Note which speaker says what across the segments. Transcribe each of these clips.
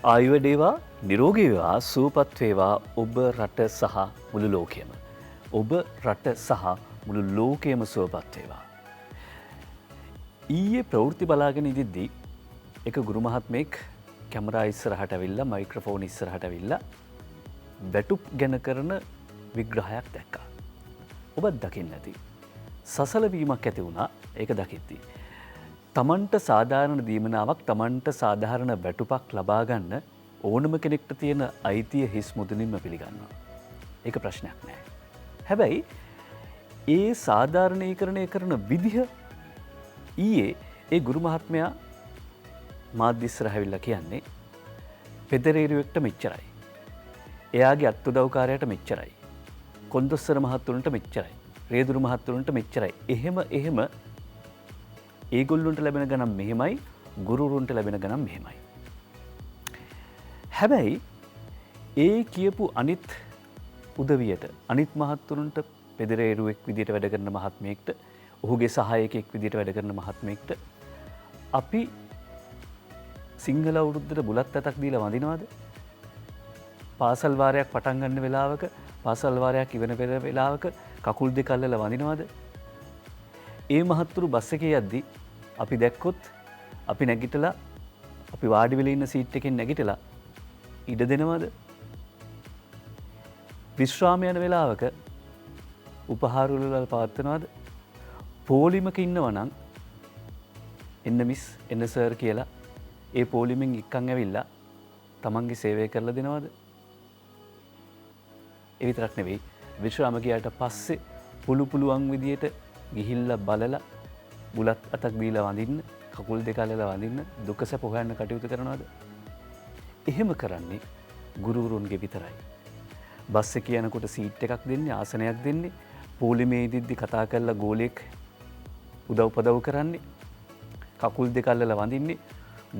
Speaker 1: ආයුවදේවා නිරෝගී වේවා සුවපත් වේවා ඔබ රට සහ මුළු ලෝකයම. ඔබ රට සහ මුළු ලෝකයම සුවපත් වේවා. ඊයේ ප්‍රවෘත්ති බලාගෙන ඉදිද්දී එක ගුරු මහත්මයෙක් කැමරා ඉස්සරහට ඇවිල්ලා මයික්‍රොෆෝන් ඉස්සරහට ඇවිල්ලා වැටුප් ගැන කරන විග්‍රහයක් දැක්කා. ඔබත් දකින්න ඇති. සසල වීමක් ඇති වුණා ඒක දකිද්දී. තමන්ට සාධාරණ දීමනාවක් තමන්ට සාධාරණ වැටුපක් ලබා ගන්න ඕනම කෙනෙක්ට තියෙන අයිතිය හිස් මුදුනින්ම පිළිගන්නවා. ඒක ප්‍රශ්නයක් නෑ. හැබැයි ඒ සාධාරණීකරණය කරන විදිහ ඊයේ ඒ ගුරු මහත්මයා මාධ්‍ය ඉස්සරහ ඇවිල්ලා කියන්නේ පෙදරේරුවෙක්ට මෙච්චරයි. එයාගේ අත්උදව්කාරයට මෙච්චරයි. කොන්දොස්තර මහත්තුරුන්ට මෙච්චරයි. රේදුරු මහත්තුරුන්ට මෙච්චරයි. එහෙම ඒගොල්ලොන්ට ලැබෙන ගණන් මෙහෙමයි, ගුරුවරුන්ට ලැබෙන ගණන් මෙහෙමයි. හැබැයි ඒ කියපු අනිත් උදවියට අනිත් මහත්තුරුන්ට පෙදරේරුවෙක් විදියට වැඩ කරන මහත්මයෙක්ට ඔහුගේ සහායකයෙක් විදියට වැඩ කරන මහත්මයෙක්ට අපි සිංහල අවුරුද්දට බුලත් ඇතක් දීලා වඳිනවද? පාසල් වාරයක් පටන් ගන්න වෙලාවක පාසල් වාරයක් ඉවර වෙලාවක කකුල් දෙක අල්ලලා වඳිනවද? ඒ මහත්තුරු බස් එකේ යද්දී අපි දැක්කොත් අපි නැගිටලා අපි වාඩි වෙලා ඉන්න සීට් එකෙන් නැගිටලා ඉඩ දෙනවද? විශ්‍රාම යන වෙලාවක උපහාර වල පවත්වනවද? පොලිමක ඉන්නවා නම් එන්න මිස් එන්න සර් කියලා ඒ පොලිමෙන් එක්කන් ඇවිල්ලා තමන්ගේ සේවය කරලා දෙනවද? ඒ විතරක් නෙවෙයි විශ්‍රාම ගියාට පස්සේ පුළුවන් විදියට ගිහිල්ලා බලලා බුලත් අතක් දීලා වඳින්න කකුල් දෙක අල්ලලා වඳින්න දුක සැප හොයන්න කටයුතු කරනවද? එහෙම කරන්නේ ගුරුවරුන්ගේ විතරයි. බස් එකේ යනකොට සීට් එකක් දෙන්නේ ආසනයක් දෙන්නේ පොලිමේ ඉදිද්දි කතා කරලා ගෝලෙක් උදව්පදව් කරන්නේ කකුල් දෙක අල්ලලා වඳින්නේ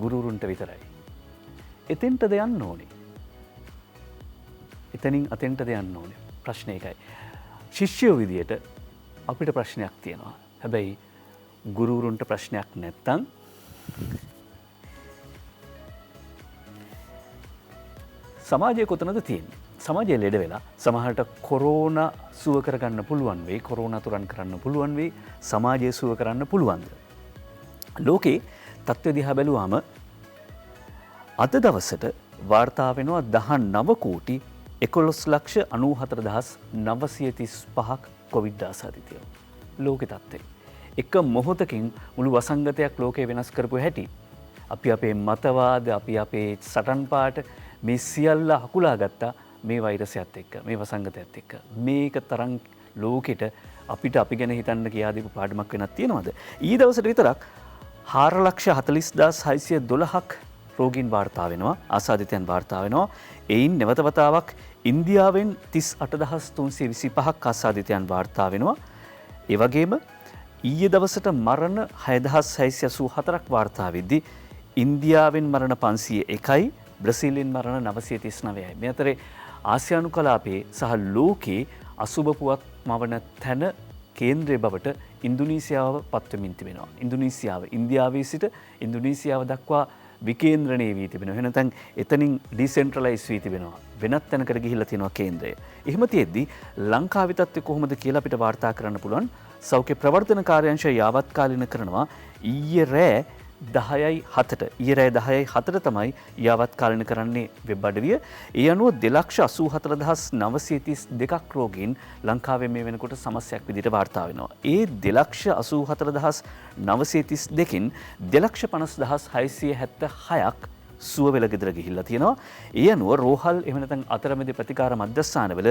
Speaker 1: ගුරුවරුන්ට විතරයි. එතෙන්ටද යන්න ඕනේ. එතනින් අතෙන්ටද යන්න ඕනේ. ප්‍රශ්නේ ඒකයි. ශිෂ්‍යයෝ විදියට අපිට ප්‍රශ්නයක් තියෙනවා. හැබැයි ගුරුවරුන්ට ප්‍රශ්නයක් නැත්තම් සමාජය කොතනද තියෙන්නේ? සමාජය ලෙඩ වෙලා සමහරට කොරෝනා සුව කරගන්න පුළුවන් වෙයි, කොරෝනා තුරන් කරන්න පුළුවන් වෙයි, සමාජය සුව කරන්න පුළුවන්ද? ලෝකේ තත්ත්වය දිහා බැලුවාම අද දවසට වාර්තා වෙනවා 19 කෝටි 11,94,935ක් කොවිඩ් ආසාදිතයෝ. ලෝක තත්ත්වය. එක මොහොතකින් මුළු වසංගතයක් ලෝකේ වෙනස් කරපු හැටි. අපි අපේ මතවාද, අපි අපේ සටන් පාට මේ සියල්ල හකුලා ගත්තා මේ වෛරසයත් එක්ක, මේ වසංගතයත් එක්ක. මේක තරම් ලෝකෙට අපිට අපි ගැන හිතන්න කියා දීපු පාඩමක් වෙනක් තියෙනවද? ඊ දවසට විතරක් 4,40,612ක් රෝගීන් වාර්තා වෙනවා, ආසාදිතයන් වාර්තා වෙනවා. එයින් නැවත වතාවක් ඉන්දියාවෙන් 38,325ක් ආසාදිතයන් වාර්තා වෙනවා. ඒ වගේම ඊයේ දවසට මරණ 6,684ක් වාර්තා වෙද්දී ඉන්දියාවෙන් මරණ 501යි, බ්‍රසීලෙන් මරණ 939යි. මේ අතරේ ආසියානු කලාපයේ සහ ලෝකයේ අසුබ පුවත් මවන තැන කේන්ද්‍රය බවට ඉන්දුනීසියාව පත්වමින් තිබෙනවා. ඉන්දුනීසියාව ඉන්දියාවේ සිට ඉන්දුනීසියාව දක්වා විකේන්ද්‍රණය වී තිබෙනවා. එහෙනම් එතනින් ඩිසෙන්ට්‍රලයිස් වී තිබෙනවා. වෙනත් තැනකට ගිහිල්ලා තියෙනවා කේන්ද්‍රය. එහෙම තියෙද්දි ලංකාවේ තත්ත්වය කොහොමද කියලා අපිට වාර්තා කරන්න පුළුවන්. සෞඛ්‍ය ප්‍රවර්ධන කාර්යාංශය යාවත්කාලින කරනවා ඊයේ රෑ 10:07ට තමයි යාවත්කාලින කරන්නේ වෙබ් අඩවිය. ඒ අනුව 2,84,932ක් රෝගීන් ලංකාවේ මේ වෙනකොට සමස්යක් විදිහට වාර්තා වෙනවා. ඒ 2,84,932කින් 2,50,676ක් සුව වෙල ගෙදර ගිහිල්ලා තියෙනවා. ඒ අනුව රෝහල් එහෙම නැත්නම් අතරමැදි ප්‍රතිකාර මධ්‍යස්ථානවල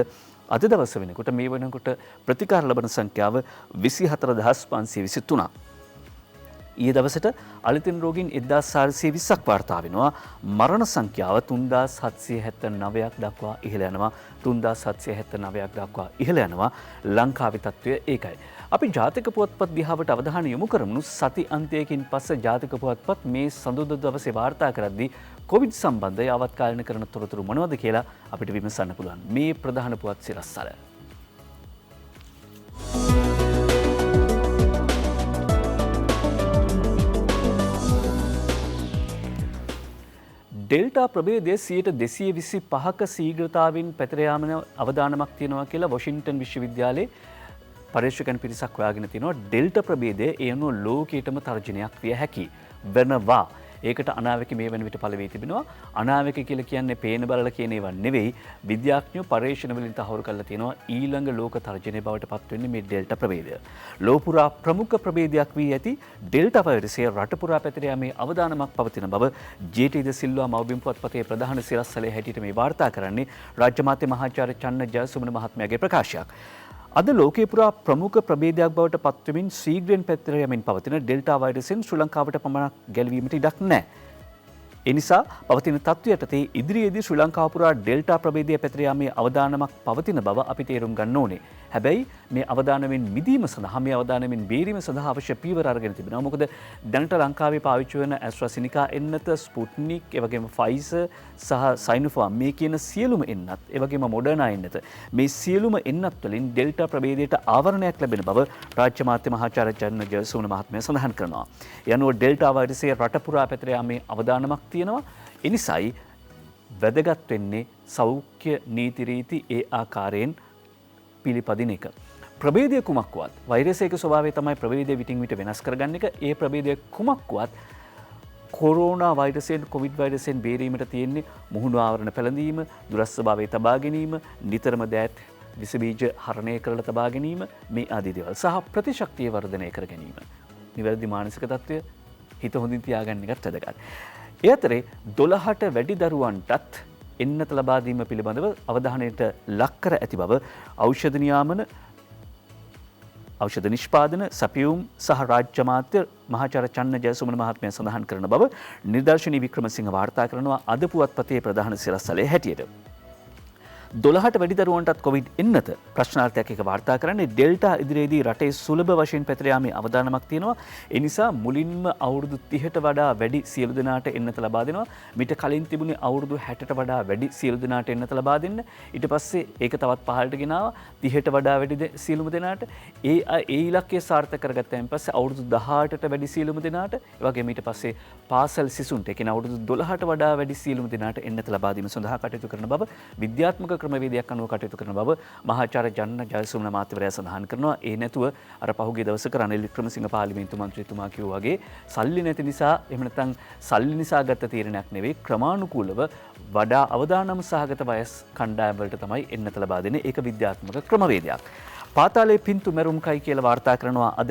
Speaker 1: අද දවස වෙනකොට මේ වෙනකොට ප්‍රතිකාර ලබන සංඛ්‍යාව 24,523ක්. ඊයේ දවසට අලුතින් රෝගීන් 1,420ක් වාර්තා වෙනවා. මරණ සංඛ්‍යාව 3,779ක් දක්වා ඉහළ යනවා. 3,779ක් දක්වා ඉහළ යනවා. ලංකාවේ තත්ත්වය ඒකයි. අපි ජාතික පුවත්පත් දිහාවට අවධානය යොමු කරමු. සති අන්තයකින් පස්සේ ජාතික පුවත්පත් මේ සඳුදා දවසේ වාර්තා කරද්දී කොවිඩ් සම්බන්ධ යාවත්කාලින කරන තොරතුරු මොනවද කියලා අපිට විමසන්න පුළුවන්. මේ ප්‍රධාන පුවත් සිරස්තල. ඩෙල්ටා ප්‍රභේදය 225ක ශීඝ්‍රතාවෙන් පැතිර යාමන අවදානමක් තියෙනවා කියලා වොෂින්ටන් විශ්වවිද්‍යාලයේ පරීක්ෂකයන් පිරිසක් හොයාගෙන තිනවා. ඩෙල්ටා ප්‍රභේදය ඒ අනුව ලෝකයටම තර්ජනයක් විය හැකි වෙනවා. ඒකට අනාවැකි මේ වෙන විට පළ වී තිබෙනවා. අනාවැකි කියලා කියන්නේ පේන බලලා කියන ඒවා නෙවෙයි. විද්‍යාඥයෝ පරීක්ෂණ වලින් තහවුරු කරලා තියෙනවා ඊළඟ ලෝක තර්ජනය බවට පත් වෙන්නේ මේ ඩෙල්ටා ප්‍රභේදය. ලෝපුරා ප්‍රමුඛ ප්‍රභේදයක් වී ඇති ඩෙල්ටා වෛරසය රට පුරා පැතිර යාමේ අවදානමක් පවතින බව ජේ.ටී. ද සිල්වා මව්බිම් පුවත්පතේ ප්‍රධාන සිරස්තලයේ හැටියට මේ වාර්තා කරන්නේ රාජ්‍ය මාත්‍ය මහාචාර්ය චන්න ජයසුමන මහත්මයාගේ ප්‍රකාශයක්. අද ලෝකේ පුරා ප්‍රමුඛ ප්‍රභේදයක් බවට පත්වමින් ශීඝ්‍රයෙන් පැතිර යමින් පවතින ඩෙල්ටා වෛරසයෙන් ශ්‍රී ලංකාවට පමණක් ගැලවීමට ඉඩක් නැහැ. ඒ නිසා පවතින තත්ත්වය යටතේ ඉදිරියේදී ශ්‍රී ලංකාව පුරා ඩෙල්ටා ප්‍රභේදය පැතිර යාමේ අවදානමක් පවතින බව අපි තේරුම් ගන්න ඕනේ. හැබැයි මේ අවදානමෙන් මිදීම සඳහා මේ අවදානමෙන් බේරීම සඳහා අවශ්‍ය පියවර අරගෙන තිබෙනවා. මොකද දැනට ලංකාවේ පාවිච්චි වන ඇස්ට්‍රාසෙනිකා එන්නත, ස්පුට්නික්, ඒ වගේම ෆයිසර් සහ සයිනෝෆාර්ම් මේ කියන සියලුම එන්නත්, ඒ වගේම මොඩර්නා එන්නත මේ සියලුම එන්නත් වලින් ඩෙල්ටා ප්‍රභේදයට ආවරණයක් ලැබෙන බව රාජ්‍ය මාත්‍ය මහාචාර්ය චන්න ජයසුමන මහත්මයා සඳහන් කරනවා. ඒ අනුව ඩෙල්ටා වෛරසය රට පුරා පැතිර යාමේ අවදානමක් තියෙනවා. එනිසායි වැදගත් වෙන්නේ සෞඛ්‍ය නීති රීති ඒ ආකාරයෙන් පිළිපදින එක. ප්‍රභේදය කුමක්වත් වෛරසයක ස්වභාවය තමයි ප්‍රභේදය විටින් විට වෙනස් කරගන්න එක. ඒ ප්‍රභේදය කුමක්වත් කොරෝනා වෛරසයෙන්, කොවිඩ් වෛරසයෙන් බේරීමට තියෙන්නේ මුහුණු ආවරණ පැළඳීම, දුරස්වභාවය තබා ගැනීම, නිතරම දෑත් විස බීජ හරණය කරලා තබා ගැනීම මේ ආදී දේවල් සහ ප්‍රතිශක්තිය වර්ධනය කර ගැනීම. නිවැරදි මානසික තත්ත්වය හිත හොඳින් තියාගන්න එකත් වැදගත්. ඒ අතරේ 12ට වැඩි දරුවන්ටත් එන්නත ලබා දීම පිළිබඳව අවධානයට ලක් කර ඇති බව ඖෂධ නියාමන, ඖෂධ නිෂ්පාදන, සැපයුම් සහ රාජ්‍ය මාත්‍ය මහාචාර්ය චන්න ජයසුමන මහත්මයා සඳහන් කරන බව නිදර්ශනී වික්‍රමසිංහ වාර්තා කරනවා අද පුවත්පතේ ප්‍රධාන සිරස්තලයේ හැටියට. 12ට වැඩි දරුවන්ටත් කොවිඩ් එන්නත ප්‍රශ්නාර්ථයක් එක වාර්තා කරන්නේ ඩෙල්ටා ඉදිරියේදී රටේ සුලභ වශයෙන් පැතිර යාමේ අවදානමක් තියෙනවා. ඒ නිසා මුලින්ම අවුරුදු 30ට වඩා වැඩි සියලු දෙනාට එන්නත ලබා දෙනවා. මීට කලින් තිබුණේ අවුරුදු 60ට වඩා වැඩි සියලු දෙනාට එන්නත ලබා දෙන්න. ඊට පස්සේ ඒක තවත් පහළට ගෙනාවා 30ට වඩා වැඩි සියලුම දෙනාට. ඒ ඉලක්කය සාර්ථක කරගත්තයින් පස්සේ අවුරුදු 18ට වැඩි සියලුම දෙනාට, ඒ වගේම ඊට පස්සේ පාසල් සිසුන්ට, ඒ කියන්නේ අවුරුදු 12ට වඩා වැඩි සියලුම දෙනාට එන්නත ලබා දීම සඳහා කටයුතු කරන බව විද්‍යාත්මක ක්‍රමවේදයක් අනුව කටයුතු කරන බව මහාචාර්ය චන්න ජයසුමන මහත්මයා සඳහන් කරනවා. ඒ නැතුව අර පහුගිය දවසක රනිල් වික්‍රමසිංහ පාර්ලිමේන්තු මන්ත්‍රීතුමා කිව්වා වගේ සල්ලි නැති නිසා, එහෙම නැත්නම් සල්ලි නිසා ගත්ත තීරණයක් නෙවෙයි, ක්‍රමානුකූලව වඩා අවදානම් සහගත වයස් කණ්ඩායම් වලට තමයි එන්නත ලබා දෙන්නේ. ඒක විද්‍යාත්මක ක්‍රමවේදයක්. පාතාලයේ පින්තු මැරුම්කයි කියලා වාර්තා කරනවා අද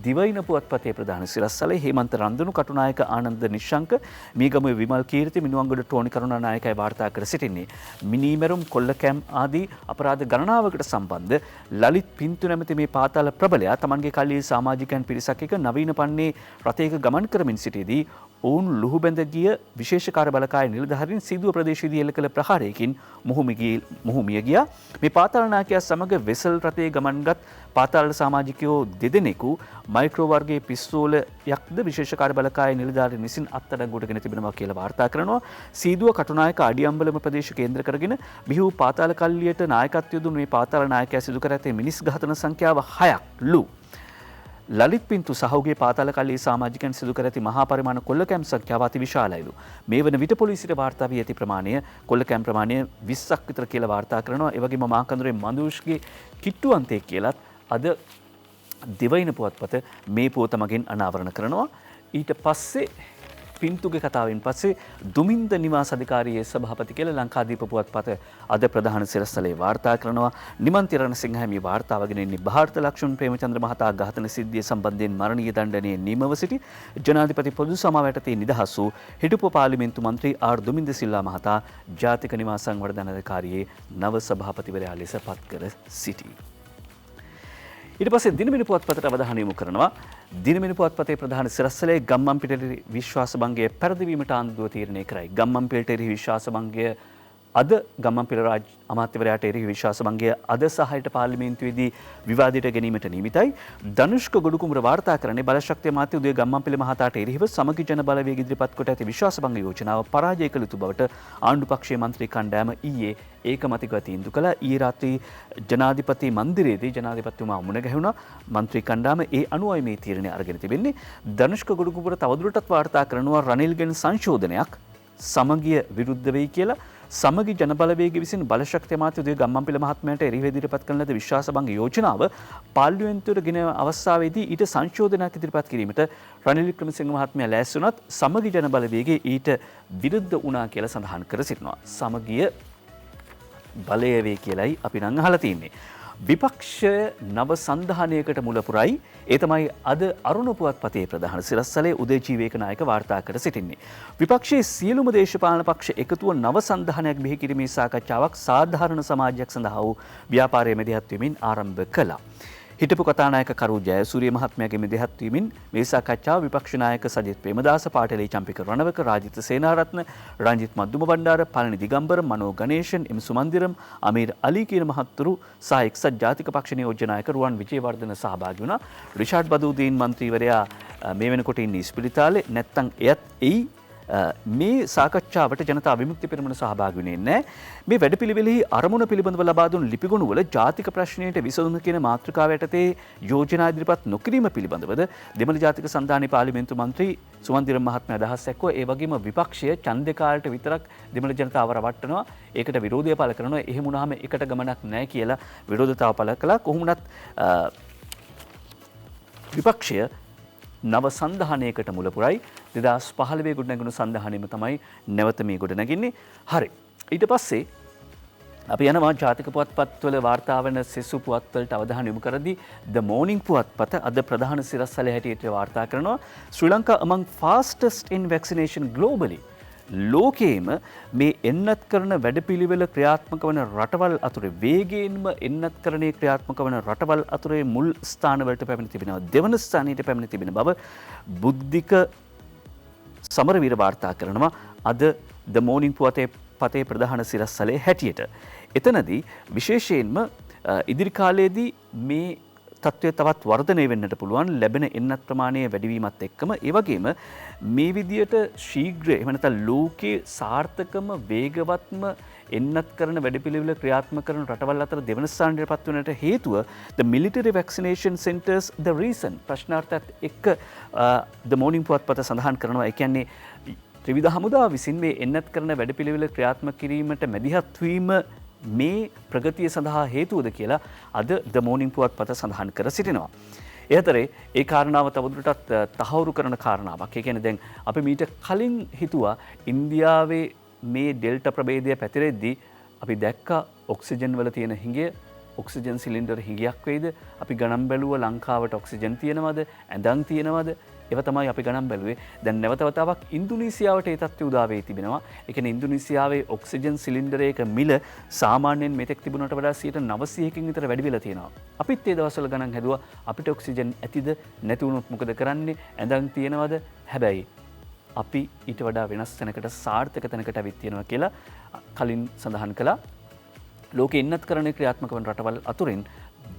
Speaker 1: දිවයින පුවත්පතේ ප්‍රධාන සිරස්තලයේ හේමන්ත රන්දුණු, කටුනායක ආනන්ද නිශ්ශංක, මීගමුවේ විමල් කීර්ති, මිනුවන්ගොඩ ටෝනි කරුණානායකයි වාර්තා කර සිටින්නේ. මිනීමැරුම්, කොල්ලකෑම් ආදී අපරාධ ගණනාවකට සම්බන්ධ ලලිත් පින්තු නැමැති මේ පාතාල ප්‍රබලයා තමන්ගේ කල්ලි සමාජිකයන් පිරිසක් එක්ක නවීන පන්නේ රථයක ගමන් කරමින් සිටියේදී ඔවුන් ලුහුබැඳ ගිය විශේෂකාර බලකාය නිලධාරීන් සිදුව ප්‍රදේශයේදී එල්ල කළ ප්‍රහාරයකින් මොහු මිය ගියා. මේ පාතාල නායකයා සමග වෙසල් රථයේ ගමන්ගත් පාතාල සමාජිකයෝ දෙදෙනෙකු මයික්‍රෝ වර්ගයේ පිස්තෝලයක්ද විශේෂකාර බලකාය නිලධාරීන් විසින් අත්අඩංගුවටගෙන තිබෙනවා කියලා වාර්තා කරනවා. සීදුව කටුනායක අඩියම්බලම ප්‍රදේශ කේන්ද්‍ර කරගෙන බිහි වූ පාතාල කල්ලියට නායකත්වය දුන් මේ පාතාල නායකයා සිදු කර ඇතේ මිනිස් ඝාතන සංඛ්‍යාව 6ක්ලු. ලලිත් පින්තු සහෝගේ පාතාල කල්ලි සමාජිකයන් සිදු කර ඇති මහා පරිමාණ කොල්ලකෑම් සංඛ්‍යාව අති විශාලයිලු. මේ වන විට පොලිසියට වාර්තා වී ඇති ප්‍රමාණය කොල්ලකෑම් ප්‍රමාණය 20ක් විතර කියලා වාර්තා කරනවා. ඒ වගේම මාකඳුරේ මඳුෂ්ගේ කිට්ටුවන්තයෙක් කියලත් අද දිවයින පුවත්පත මේ පුවත මගින් අනාවරණ කරනවා. ඊට පස්සේ පින්තුගේ කතාවෙන් පස්සේ දුමින්ද නිවාස අධිකාරියේ සභාපති කියලා ලංකාදීප පුවත්පත අද ප්‍රධාන සිරස්තලයේ වාර්තා කරනවා. නිමන්ති රණසිංහ මේ වාර්තාවගෙන ඉන්නේ ಭಾರತ ලක්ෂ්මන් ප්‍රේමචන්ද්‍ර මහතා ඝාතන සිද්ධිය සම්බන්ධයෙන් මරණීය දණ්ඩනයේ නිමව සිටි ජනාධිපති පොදු සමාව යටතේ නිදහස් වූ හිටපු පාර්ලිමේන්තු මන්ත්‍රී ආර් දුමින්ද සිල්වා මහතා ජාතික නිවාස සංවර්ධන අධිකාරියේ නව සභාපතිවරයා ලෙස පත් කර සිටී. ඊට පස්සේ දිනමිනි පුවත්පතට අවධානය යොමු කරනවා. දිනමිනි පුවත්පතේ ප්‍රධාන සිරස්තලයේ ගම්මන්පිට විශ්වාස භංගය පැරදවීමට ආණ්ඩුව තීරණය කරයි. ගම්මන්පිට විශ්වාස භංගය අද ගම්මන්පිට රාජ්‍ය අමාත්‍යවරයාට එරෙහි විශ්වාස භංගය අද සහයට පාර්ලිමේන්තුවේදී විවාදයට ගැනීමට නියමිතයි. ධනුෂ්ක ගොඩකුමර වාර්තා කරන්නේ බලශක්තිය අමාත්‍ය උදය ගම්මන්පිල මහතාට එරෙහිව සමගි ජන බලවේග ඉදිරිපත් කොට ඇති විශ්වාස භංග යෝජනාව පරාජය කළ යුතු බවට ආණ්ඩු පක්ෂයේ මන්ත්‍රී කණ්ඩායම ඊයේ ඒකමතිකව තීන්දුව කළා. ඊයේ රාත්‍රී ජනාධිපති මන්දිරයේදී ජනාධිපතිතුමා මුණ ගැහුණා. මන්ත්‍රී කණ්ඩායම ඒ අනුවයි මේ තීරණය අරගෙන තිබෙන්නේ. ධනුෂ්ක ගොඩකුමර තවදුරටත් වාර්තා කරනවා රනිල්ගෙන් සංශෝධනයක් සමගිය විරුද්ධ වෙයි කියලා සමගි ජනබලවේග විසින් බලශක්ති අමාත්‍ය උදේ ගම්මන්පිල මහත්මයාට එරෙහිව ඉදිරිපත් කරන ලද විශ්වාසභංග යෝජනාව පාර්ලිමේන්තුවට ගෙන අවස්ථාවේදී ඊට සංශෝධනයක් ඉදිරිපත් කිරීමට රනිල් වික්‍රමසිංහ මහත්මයා ලෑස්ති වුණත් සමගි ජනබලවේගය ඊට විරුද්ධ වුණා කියලා සඳහන් කර සිටිනවා. සමගිය බලය වේ කියලයි අපි නම් අහලා තින්නේ. විපක්ෂය නව සංධානයකට මුල පුරයි. ඒ තමයි අද අරුණ පුවත්පතේ ප්‍රධාන සිරස්තලයේ උදේජීවී ඒකනායක වාර්තා කර සිටින්නේ. විපක්ෂයේ සියලුම දේශපාලන පක්ෂ එකතුව නව සංධානයක් බිහි කිරීමේ සාකච්ඡාවක් සාධාරණ සමාජයක් සඳහා වූ ව්‍යාපාරයේ මැදිහත් වෙමින් ආරම්භ කළා. හිටපු කතානායක කරු ජයසූරිය මහත්මයාගේ මැදිහත් වීමෙන් මේ සාකච්ඡාව විපක්ෂ නායක සජිත් ප්‍රේමදාස, පාටලී චම්පික රණවක, රාජිත සේනාරත්න, රංජිත් මද්දුම බණ්ඩාර, පළනි දිගම්බර, මනෝ ගණේෂන්, එම් සුමන්දිරම්, අමීර් අලි කියන මහත්තුරු සහ එක්සත් ජාතික පක්ෂ නියෝජ්‍ය නායක රුවන් විජේවර්ධන සහභාගී වුණා. රිෂාඩ් බදූදීන් මන්ත්‍රීවරයා මේ වෙනකොට ඉන්නේ ඉස්පිරිතාලේ. නැත්තම් එයත් එයි මේ සාකච්ඡාවට ජනතා විමුක්ති පෙරමුණ සහභාගී වෙන්නේ නැහැ. මේ වැඩපිළිවෙලෙහි අරමුණ පිළිබඳව ලබා දුන් ලිපිගොනු වල ජාතික ප්‍රශ්නයට විසඳුම කියන මාතෘකාව යටතේ යෝජනා ඉදිරිපත් නොකිරීම පිළිබඳවද දෙමළ ජාතික සන්ධානයේ පාර්ලිමේන්තු මන්ත්‍රී සුමන්දිරම් මහත්මයා අදහස් දැක්වුවා. ඒ වගේම විපක්ෂය ඡන්දේ කාලයට විතරක් දෙමළ ජනතාව රවට්ටනවා. ඒකට විරෝධය පළ කරනවා. එහෙම වුණාම එකට ගමනක් නැහැ කියලා විරෝධතාව පළ කළා. කොහොමුණත් විපක්ෂය නව සංධානයකට මුල පුරයි. 2015 ගොඩනැගුණු සංධානයම තමයි නැවත මේ ගොඩනැගින්නේ. හරි. ඊට පස්සේ අපි යනවා ජාතික පුවත්පත්වල වාර්තා වන සෙසු පුවත්වලට අවධානය යොමු කරදී The Morning පුවත්පත අද ප්‍රධාන සිරස්තලයේ හැටියට වාර්තා කරනවා ශ්‍රී Lanka among fastest in vaccination globally. ලෝකයේම මේ එන්නත් කරන වැඩපිළිවෙල ක්‍රියාත්මක වන රටවල් අතුරේ වේගයෙන්ම එන්නත්කරණයේ ක්‍රියාත්මක වන රටවල් අතුරේ මුල් ස්ථානවලට පැමිණ තිබෙනවා. දෙවන ස්ථානයට පැමිණ තිබෙන බව බුද්ධික සමරවීර වාර්තා කරනවා අද The Morning පතේ ප්‍රධාන සිරස්තලයේ හැටියට. එතනදී විශේෂයෙන්ම ඉදිරි කාලයේදී මේ තත්ත්වය තවත් වර්ධනය වෙන්නට පුළුවන් ලැබෙන එන්නත් ප්‍රමාණය වැඩිවීමත් එක්කම. ඒ වගේම මේ විදියට ශීඝ්‍ර එහෙම නැත්නම් ලෝකයේ සාර්ථකම වේගවත්ම එන්නත් කරන වැඩපිළිවෙල ක්‍රියාත්මක කරන රටවල් අතර දෙවන ස්ථානයට පත් වෙනට හේතුව the military vaccination centers the reason ප්‍රශ්නාර්ථයත් එක්ක the morning පුවත්පත සඳහන් කරනවා. ඒ කියන්නේ ත්‍රිවිධ හමුදාව විසින් මේ එන්නත් කරන වැඩපිළිවෙල ක්‍රියාත්මක කිරීමට මැදිහත් වීම මේ ප්‍රගතිය සඳහා හේතුවද කියලා අද The Morning පුවත්පත සඳහන් කර සිටිනවා. ඒ අතරේ ඒ කාරණාව තවදුරටත් තහවුරු කරන කාරණාවක්. ඒ කියන්නේ දැන් අපි මීට කලින් හිතුවා ඉන්දියාවේ මේ ඩෙල්ටා ප්‍රභේදය පැතිරෙද්දී අපි දැක්කා ඔක්සිජන් වල තියෙන හිඟය ඔක්සිජන් සිලින්ඩර් හිඟයක් වෙයිද? අපි ගණන් බැලුවා ලංකාවට ඔක්සිජන් තියෙනවද? ඇඳන් තියෙනවද? ඒව තමයි අපි ගණන් බැලුවේ. දැන් නැවත වතාවක් ඉන්දුනීසියාවට ඒ තත්ත්වය උදා වෙයි තිබෙනවා. ඒ කියන්නේ ඉන්දුනීසියාවේ ඔක්සිජන් සිලින්ඩරයක මිල සාමාන්‍යයෙන් මෙතෙක් තිබුණට වඩා 900කින් විතර වැඩි වෙලා තියෙනවා. අපිත් ඒ දවස්වල ගණන් හැදුවා අපිට ඔක්සිජන් ඇතිද නැති වුණොත් මොකද කරන්නේ? ඇඳන් තියෙනවද? හැබැයි අපි ඊට වඩා වෙනස් තැනකට සාර්ථක තැනකට අවිත් තියෙනවා කියලා කලින් සඳහන් කළා. ලෝකෙ එන්නත් කරන ක්‍රියාත්මක වන රටවල් අතුරින්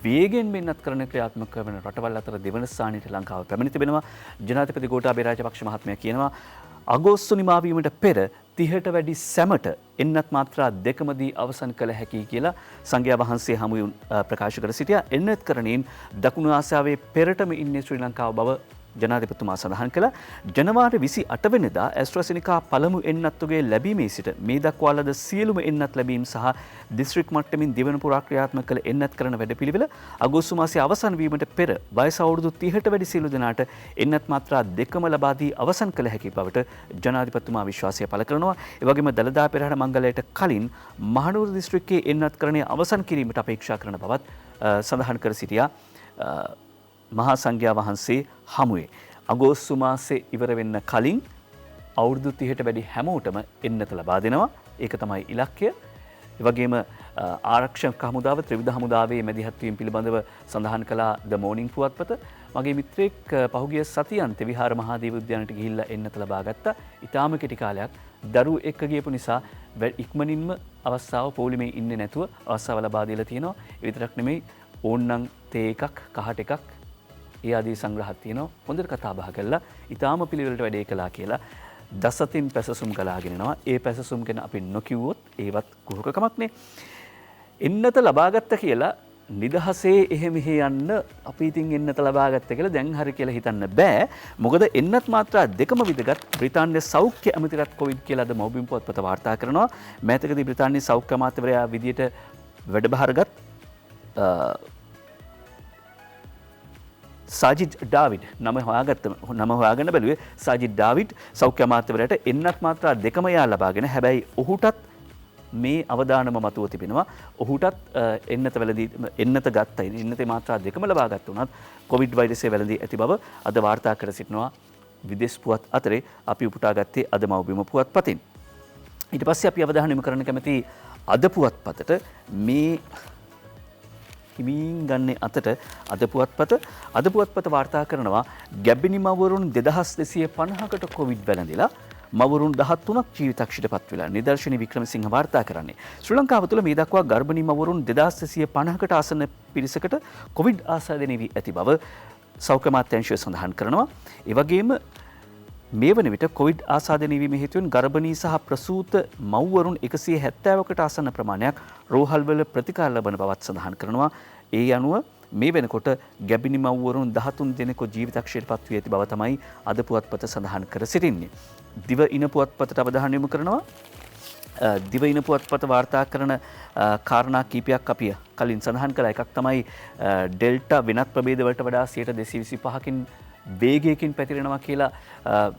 Speaker 1: වේගෙන් මෙන්නත් කරන ක්‍රියාත්මක වන රටවල් අතර දෙවන ස්ථානයට ලංකාව පැමිණ තිබෙනවා. ජනාධිපති ගෝඨාභය රාජපක්ෂ මහත්මයා කියනවා අගෝස්තු නිමාවීමට පෙර 30ට වැඩි සැමට එන්නත් මාත්‍රා දෙකමදී අවසන් කළ හැකියි කියලා සංඝයා වහන්සේ හමුවුන් ප්‍රකාශ කර සිටියා. එන්නත් කරණයෙන් දකුණු ආසියාවේ පෙරටම ඉන්නේ ශ්‍රී ලංකාව බව ජනාධිපතිතුමා සඳහන් කළා. ජනවාරි 28 වෙනිදා ඇස්ට්‍රාසෙනිකා පළමු එන්නත්තුගේ ලැබීමේ සිට මේ දක්වා ලද සියලුම එන්නත් ලැබීම් සහ දිස්ත්‍රික් මට්ටමින් දෙවන පුරා ක්‍රියාත්මක කළ එන්නත් කරන වැඩපිළිවෙල අගෝස්තු මාසයේ අවසන් වීමට පෙර වයස අවුරුදු 30ට වැඩි සියලු දෙනාට එන්නත් මාත්‍රා දෙකම ලබා දී අවසන් කළ හැකි බවට ජනාධිපතිතුමා විශ්වාසය පළ කරනවා. ඒ වගේම දළදා පෙරහර මංගලයට කලින් මහනුවර දිස්ත්‍රික්කයේ එන්නත් කරණය අවසන් කිරීමට අපේක්ෂා කරන බවත් සඳහන් කර සිටියා. මහා සංඝයා වහන්සේ හමුවේ අගෝස්තු මාසේ ඉවර වෙන්න කලින් අවුරුදු 30ට වැඩි හැමෝටම එන්නත ලබා දෙනවා. ඒක තමයි ඉලක්කය. ඒ වගේම ආරක්ෂක හමුදාව ත්‍රිවිධ හමුදාවේ මැදිහත් වීම පිළිබඳව සඳහන් කළා The Morning පුවත්පත. මගේ මිත්‍රෙක් පහුගිය සතියන්තේ විහාර මහාදේව උද්‍යානයට ගිහිල්ලා එන්නත ලබා ගත්තා. ඊටාම කෙටි කාලයක් දරුවෝ එක්ක ගියපු නිසා ඉක්මනින්ම අවස්ථාව පොලිමේ ඉන්නේ නැතුව අවස්ථාව ලබා දීලා තියෙනවා. ඒ විතරක් නෙමෙයි ඕන්නම් තේ එකක් කහට එකක් ඒ ආදී සංග්‍රහයක් තියෙනවා. හොඳට කතා බහ කළා. ඊටාම පිළිවෙලට වැඩේ කළා කියලා දසතින් පැසසුම් කලාගෙන යනවා. ඒ පැසසුම් ගැන අපි නොකියුවොත් ඒවත් කුහකකමක් නේ. එන්නත ලබාගත්ත කියලා නිදහසේ එහෙ මෙහෙ යන්න අපි ඉතින් එන්නත ලබා ගත්ත කියලා දැන් හරි කියලා හිතන්න බෑ. මොකද එන්නත් මාත්‍රා දෙකම විදගත් බ්‍රිතාන්‍ය සෞඛ්‍ය අමාත්‍යරත් කොවිඩ් කියලා අද මව්බිම් පුවත්පත වාර්තා කරනවා. මෑතකදී බ්‍රිතාන්‍ය සෞඛ්‍ය අමාත්‍යවරයා විදියට වැඩබහරගත් සාජිද් ඩාවිඩ් නම හොයාගන්න බැලුවේ සාජිද් ඩාවිඩ් සෞඛ්‍ය අමාත්‍යවරයාට එන්නත් මාත්‍රා දෙකම යා ලබාගෙන හැබැයි ඔහුටත් මේ අවදානම මතුව තිබෙනවා. ඔහුටත් එන්නත ගත්තයි එන්නතේ මාත්‍රා දෙකම ලබා ගත්ත උනත් කොවිඩ් වෛරසය වැළඳී ඇති බව අද වාර්තා කර සිටිනවා විදේශ පුවත් අතරේ අපි උපුටා ගත්තේ අද මව්බිම පුවත්පතින්. ඊට පස්සේ අපි අවධානය යොමු කරන්න කැමති අද පුවත්පතට මේ හිමින් ගන්නේ අතට අද පුවත්පත වාර්තා කරනවා ගැබ්බිනි මව්වරුන් 2250කට කොවිඩ් වැළඳිලා මවුරුන් 13ක් ජීවිතක්ෂයට පත් වෙලා නිදර්ශනී වික්‍රමසිංහ වාර්තා කරන්නේ. ශ්‍රී ලංකාව තුළ මේ දක්වා ගර්භණී මවුරුන් 2250කට ආසන්න පිරිසකට කොවිඩ් ආසාදනය වී ඇති බව සෞඛ්‍ය අමාත්‍යාංශය සඳහන් කරනවා. ඒ වගේම මේ වන විට කොවිඩ් ආසාදනය වීම හේතුවෙන් ගර්භණී සහ ප්‍රසූත මව්වරුන් 170කට ආසන්න ප්‍රමාණයක් රෝහල්වල ප්‍රතිකාර ලබන බවත් සඳහන් කරනවා. ඒ අනුව මේ වෙනකොට ගැබිනි මව්වරුන් 13 දෙනෙකු ජීවිතක්ෂයට පත් වී ඇති බව තමයි අද පුවත්පත සඳහන් කර සිටින්නේ. දිව ඉන පුවත්පතට අවධානය යොමු කරනවා. දිව ඉන පුවත්පත වාර්තා කරන කාරණා කීපයක් අපි කලින් සඳහන් කළා. එකක් තමයි ඩෙල්ටා වෙනත් ප්‍රභේද වලට වඩා 225කින් වේගයකින් පැතිරෙනවා කියලා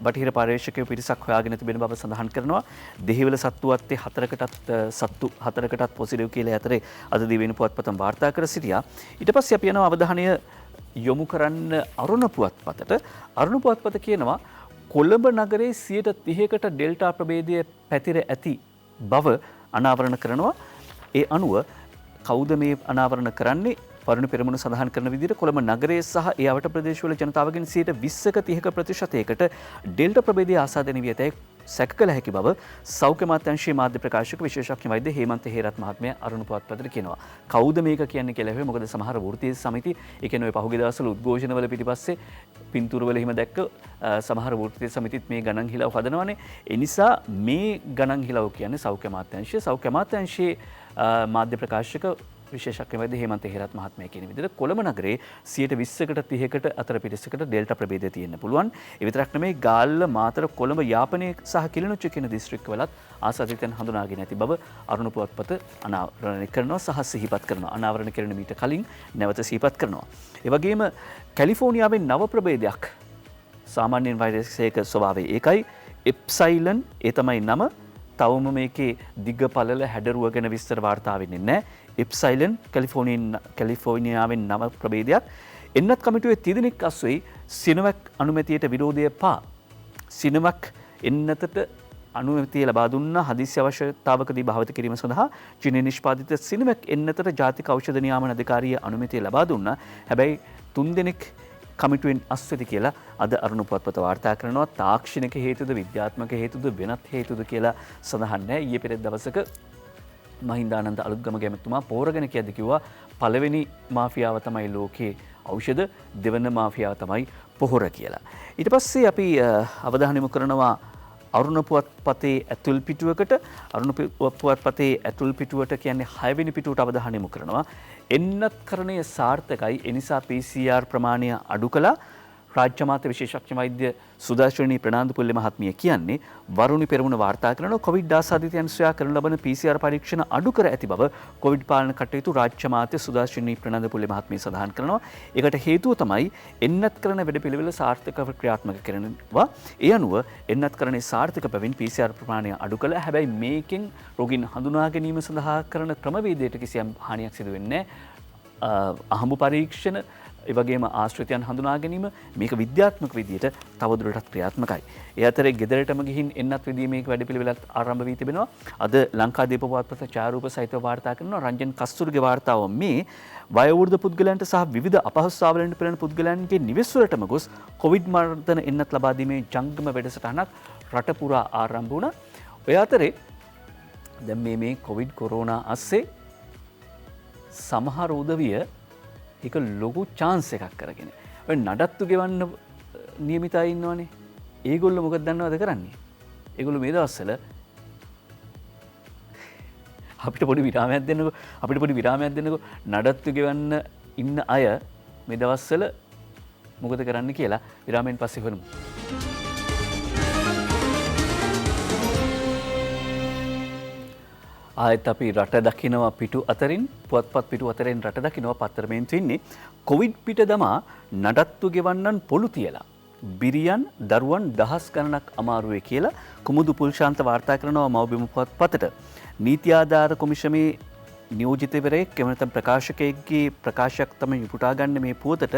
Speaker 1: බටහිර පර්යේෂකයෝ පිරිසක් හොයාගෙන තිබෙන බව සඳහන් කරනවා. දෙහිවල සත්තුවත්තේ 4කටත් පොසිටිව් කියලා අතරේ අද දිවෙන පුවත්පතම වාර්තා කර සිටියා. ඊට පස්සේ අපි යනවා අවධානය යොමු කරන්න අරුණ පුවත්පතට. අරුණ පුවත්පත කියනවා කොළඹ නගරයේ 30%කට ඩෙල්ටා ප්‍රභේදය පැතිර ඇති බව අනාවරණ කරනවා. ඒ අනුව කවුද මේ අනාවරණ කරන්නේ? වරුණ පෙරමුණ සඳහන් කරන විදිහට කොළඹ නගරයේ සහ ඒ අවට ප්‍රදේශවල ජනතාවගෙන් 20%ක 30%කට ඩෙල්ටා ප්‍රභේදය ආසාදනය වී ඇතැයි සැක කළ හැකි බව සෞඛ්‍ය අමාත්‍යාංශයේ මාධ්‍ය ප්‍රකාශක විශේෂඥ වෛද්‍ය හේමන්ත හේරත් මහත්මයා අරුණ පුවත්පතට කියනවා. කවුද මේක කියන්නේ කියලා ඇහුවේ. මොකද සමහර වෘත්තීය සමිති ඒ කියන්නේ ඔය පහුගිය දවස්වල උද්ඝෝෂණවල පිටිපස්සේ පින්තූරවල හිම දැක්ක සමහර වෘත්තීය සමිතිත් මේ ගණන් හිලව් හදනවානේ. ඒ නිසා මේ ගණන් හිලව් කියන්නේ සෞඛ්‍ය අමාත්‍යාංශය. සෞඛ්‍ය අමාත්‍යාංශයේ මාධ්‍ය ප්‍රකාශක විශේෂඥ වෛද්‍ය හේමන්ත හේරත් මහත්මයා කියන විදිහට කොළඹ නගරයේ 20%කට 30කට අතර පිරිසකට ඩෙල්ටා ප්‍රභේදය තියෙන්න පුළුවන්. ඒ විතරක් නෙමෙයි ගාල්ල, මාතර, කොළඹ, යාපනයේ සහ කිලිනොච්ච කියන දිස්ත්‍රික්කවලත් ආසාදිතයන් හඳුනාගෙන ඇති බව අරුණ පුවත්පත අනාවරණය කරනවා සහ සිහිපත් කරනවා. අනාවරණ කරන මීට කලින් නැවත සිහිපත් කරනවා. ඒ වගේම කැලිෆෝනියාවේ නව ප්‍රභේදයක් සාමාන්‍යයෙන් වෛරසයක ස්වභාවය ඒකයි. එප්සයිලන් ඒ තමයි නම. තවම මේකේ දිග පළල හැඩරුව ගැන විස්තර වාර්තා වෙන්නේ නැහැ. එප්සයිලන් කැලිෆෝනියාවෙන් නව ප්‍රභේදයක්. එන්නත් කමිටුවේ 30 දෙනෙක් අස්වෙයි සිනොවැක් අනුමැතියට විරෝධය පා. සිනොවැක් එන්නතට අනුමැතිය ලබා දුන්න හදිසි අවශ්‍යතාවකදී භාවිත කිරීම සඳහා චීනය නිෂ්පාදිත සිනොවැක් එන්නතට ජාතික ඖෂධ නියාමන අධිකාරිය අනුමැතිය ලබා දුන්නා. හැබැයි 3 දෙනෙක් කමිටුවෙන් අස්වෙති කියලා අද අරුණ පුවත්පත වාර්තා කරනවා. තාක්ෂණික හේතුද විද්‍යාත්මක හේතුද වෙනත් හේතුද කියලා සඳහන් නැහැ. ඊයේ පෙරේද දවසක මහින්දානන්ද අලුත්ගම ඇමතුමා පෝරගෙන කියද්දි කිව්වා පළවෙනි මාෆියාව තමයි ලෝකේ ඖෂධ, දෙවන මාෆියාව තමයි පොහොර කියලා. ඊට පස්සේ අපි අවධානය යොමු කරනවා අරුණ පුවත්පතේ ඇතුල් පිටුවකට. අරුණ පුවත්පතේ ඇතුල් පිටුවට කියන්නේ 6 වෙනි පිටුවට අවධානය යොමු කරනවා. එන්නත්කරණය සාර්ථකයි. ඒ නිසා PCR ප්‍රමාණය අඩු කළා. රාජ්‍ය අමාත්‍ය විශේෂඥ වෛද්‍ය සුදාශ්‍රණී ප්‍රනාන්දුපුල්ලේ මහත්මිය කියන්නේ වරුණි පෙරමුණ වාර්තා කරන කොවිඩ් ආසාදිතයන් සොයා කරන ලබන PCR පරීක්ෂණ අඩු කර ඇති බව කොවිඩ් පාලන කටයුතු රාජ්‍ය අමාත්‍ය සුදාශ්‍රණී ප්‍රනාන්දුපුල්ලේ මහත්මිය සඳහන් කරනවා. ඒකට හේතුව තමයි එන්නත් කරන වැඩපිළිවෙල සාර්ථකව ක්‍රියාත්මක කරනවා. ඒ අනුව එන්නත් කරන්නේ සාර්ථක බැවින් PCR ප්‍රමාණය අඩු කළා. හැබැයි මේකෙන් රෝගීන් හඳුනා ගැනීම සඳහා කරන ක්‍රමවේදයට කිසියම් හානියක් සිදු වෙන්නේ නැහැ. අහඹු පරීක්ෂණ ඒ වගේම ආශ්‍රිතයන් හඳුනා ගැනීම මේක විද්‍යාත්මක විදියට තවදුරටත් ක්‍රියාත්මකයි. ඒ අතරේ ගෙදරටම ගිහින් එන්නත් විදීමේ වැඩපිළිවෙලත් ආරම්භ වී තිබෙනවා. අද ලංකාදීප පුවත්පත ඡායාරූප සහිතව වාර්තා කරනවා. රංජන් කස්තුරිගේ වාර්තාව මේ වයෝවෘද්ධ පුද්ගලයන්ට සහ විවිධ අපහසුතාවලට පෙළෙන පුද්ගලයන්ගේ නිවෙස් වලටම ගොස් කොවිඩ් මර්ධන එන්නත් ලබා දීමේ ජංගම වැඩසටහනක් රට පුරා ආරම්භ වුණා. ඔය අතරේ දැන් මේ කොවිඩ් කොරෝනා අස්සේ සමහර උදවිය ඒක ලොකු chance එකක් කරගෙන. ඔය නඩත්තු ගෙවන්න නියමිත අය ඉන්නවනේ. ඒගොල්ලෝ මොකද දන්නවද කරන්නේ? ඒගොල්ලෝ මේ දවස්වල අපිට පොඩි විරාමයක් දෙන්නකෝ. අපිට පොඩි විරාමයක් දෙන්නකෝ. නඩත්තු ගෙවන්න ඉන්න අය මේ දවස්වල මොකද කරන්න කියලා විරාමයෙන් පස්සේ හොයමු. ආයෙත් අපි රට දකිනවා පිටු අතරින් පුවත්පත් පිටු අතරින් රට දකිනවා පත්තරමේන්තු ඉන්නේ කොවිඩ් පිට දමා නඩත්තු ගෙවන්නන් පොළු තියලා බිරියන් දරුවන් දහස් ගණනක් අමාරුවේ කියලා කුමුදු පුල්ශාන්ත වාර්තා කරනවා මව්බිම පුවත්පතට. නීති ආධාර කොමිෂමේ නියෝජිතවරයෙක් එමෙතන ප්‍රකාශකයෙක්ගේ ප්‍රකාශයක් තමයි උපුටා ගන්න මේ පුවතට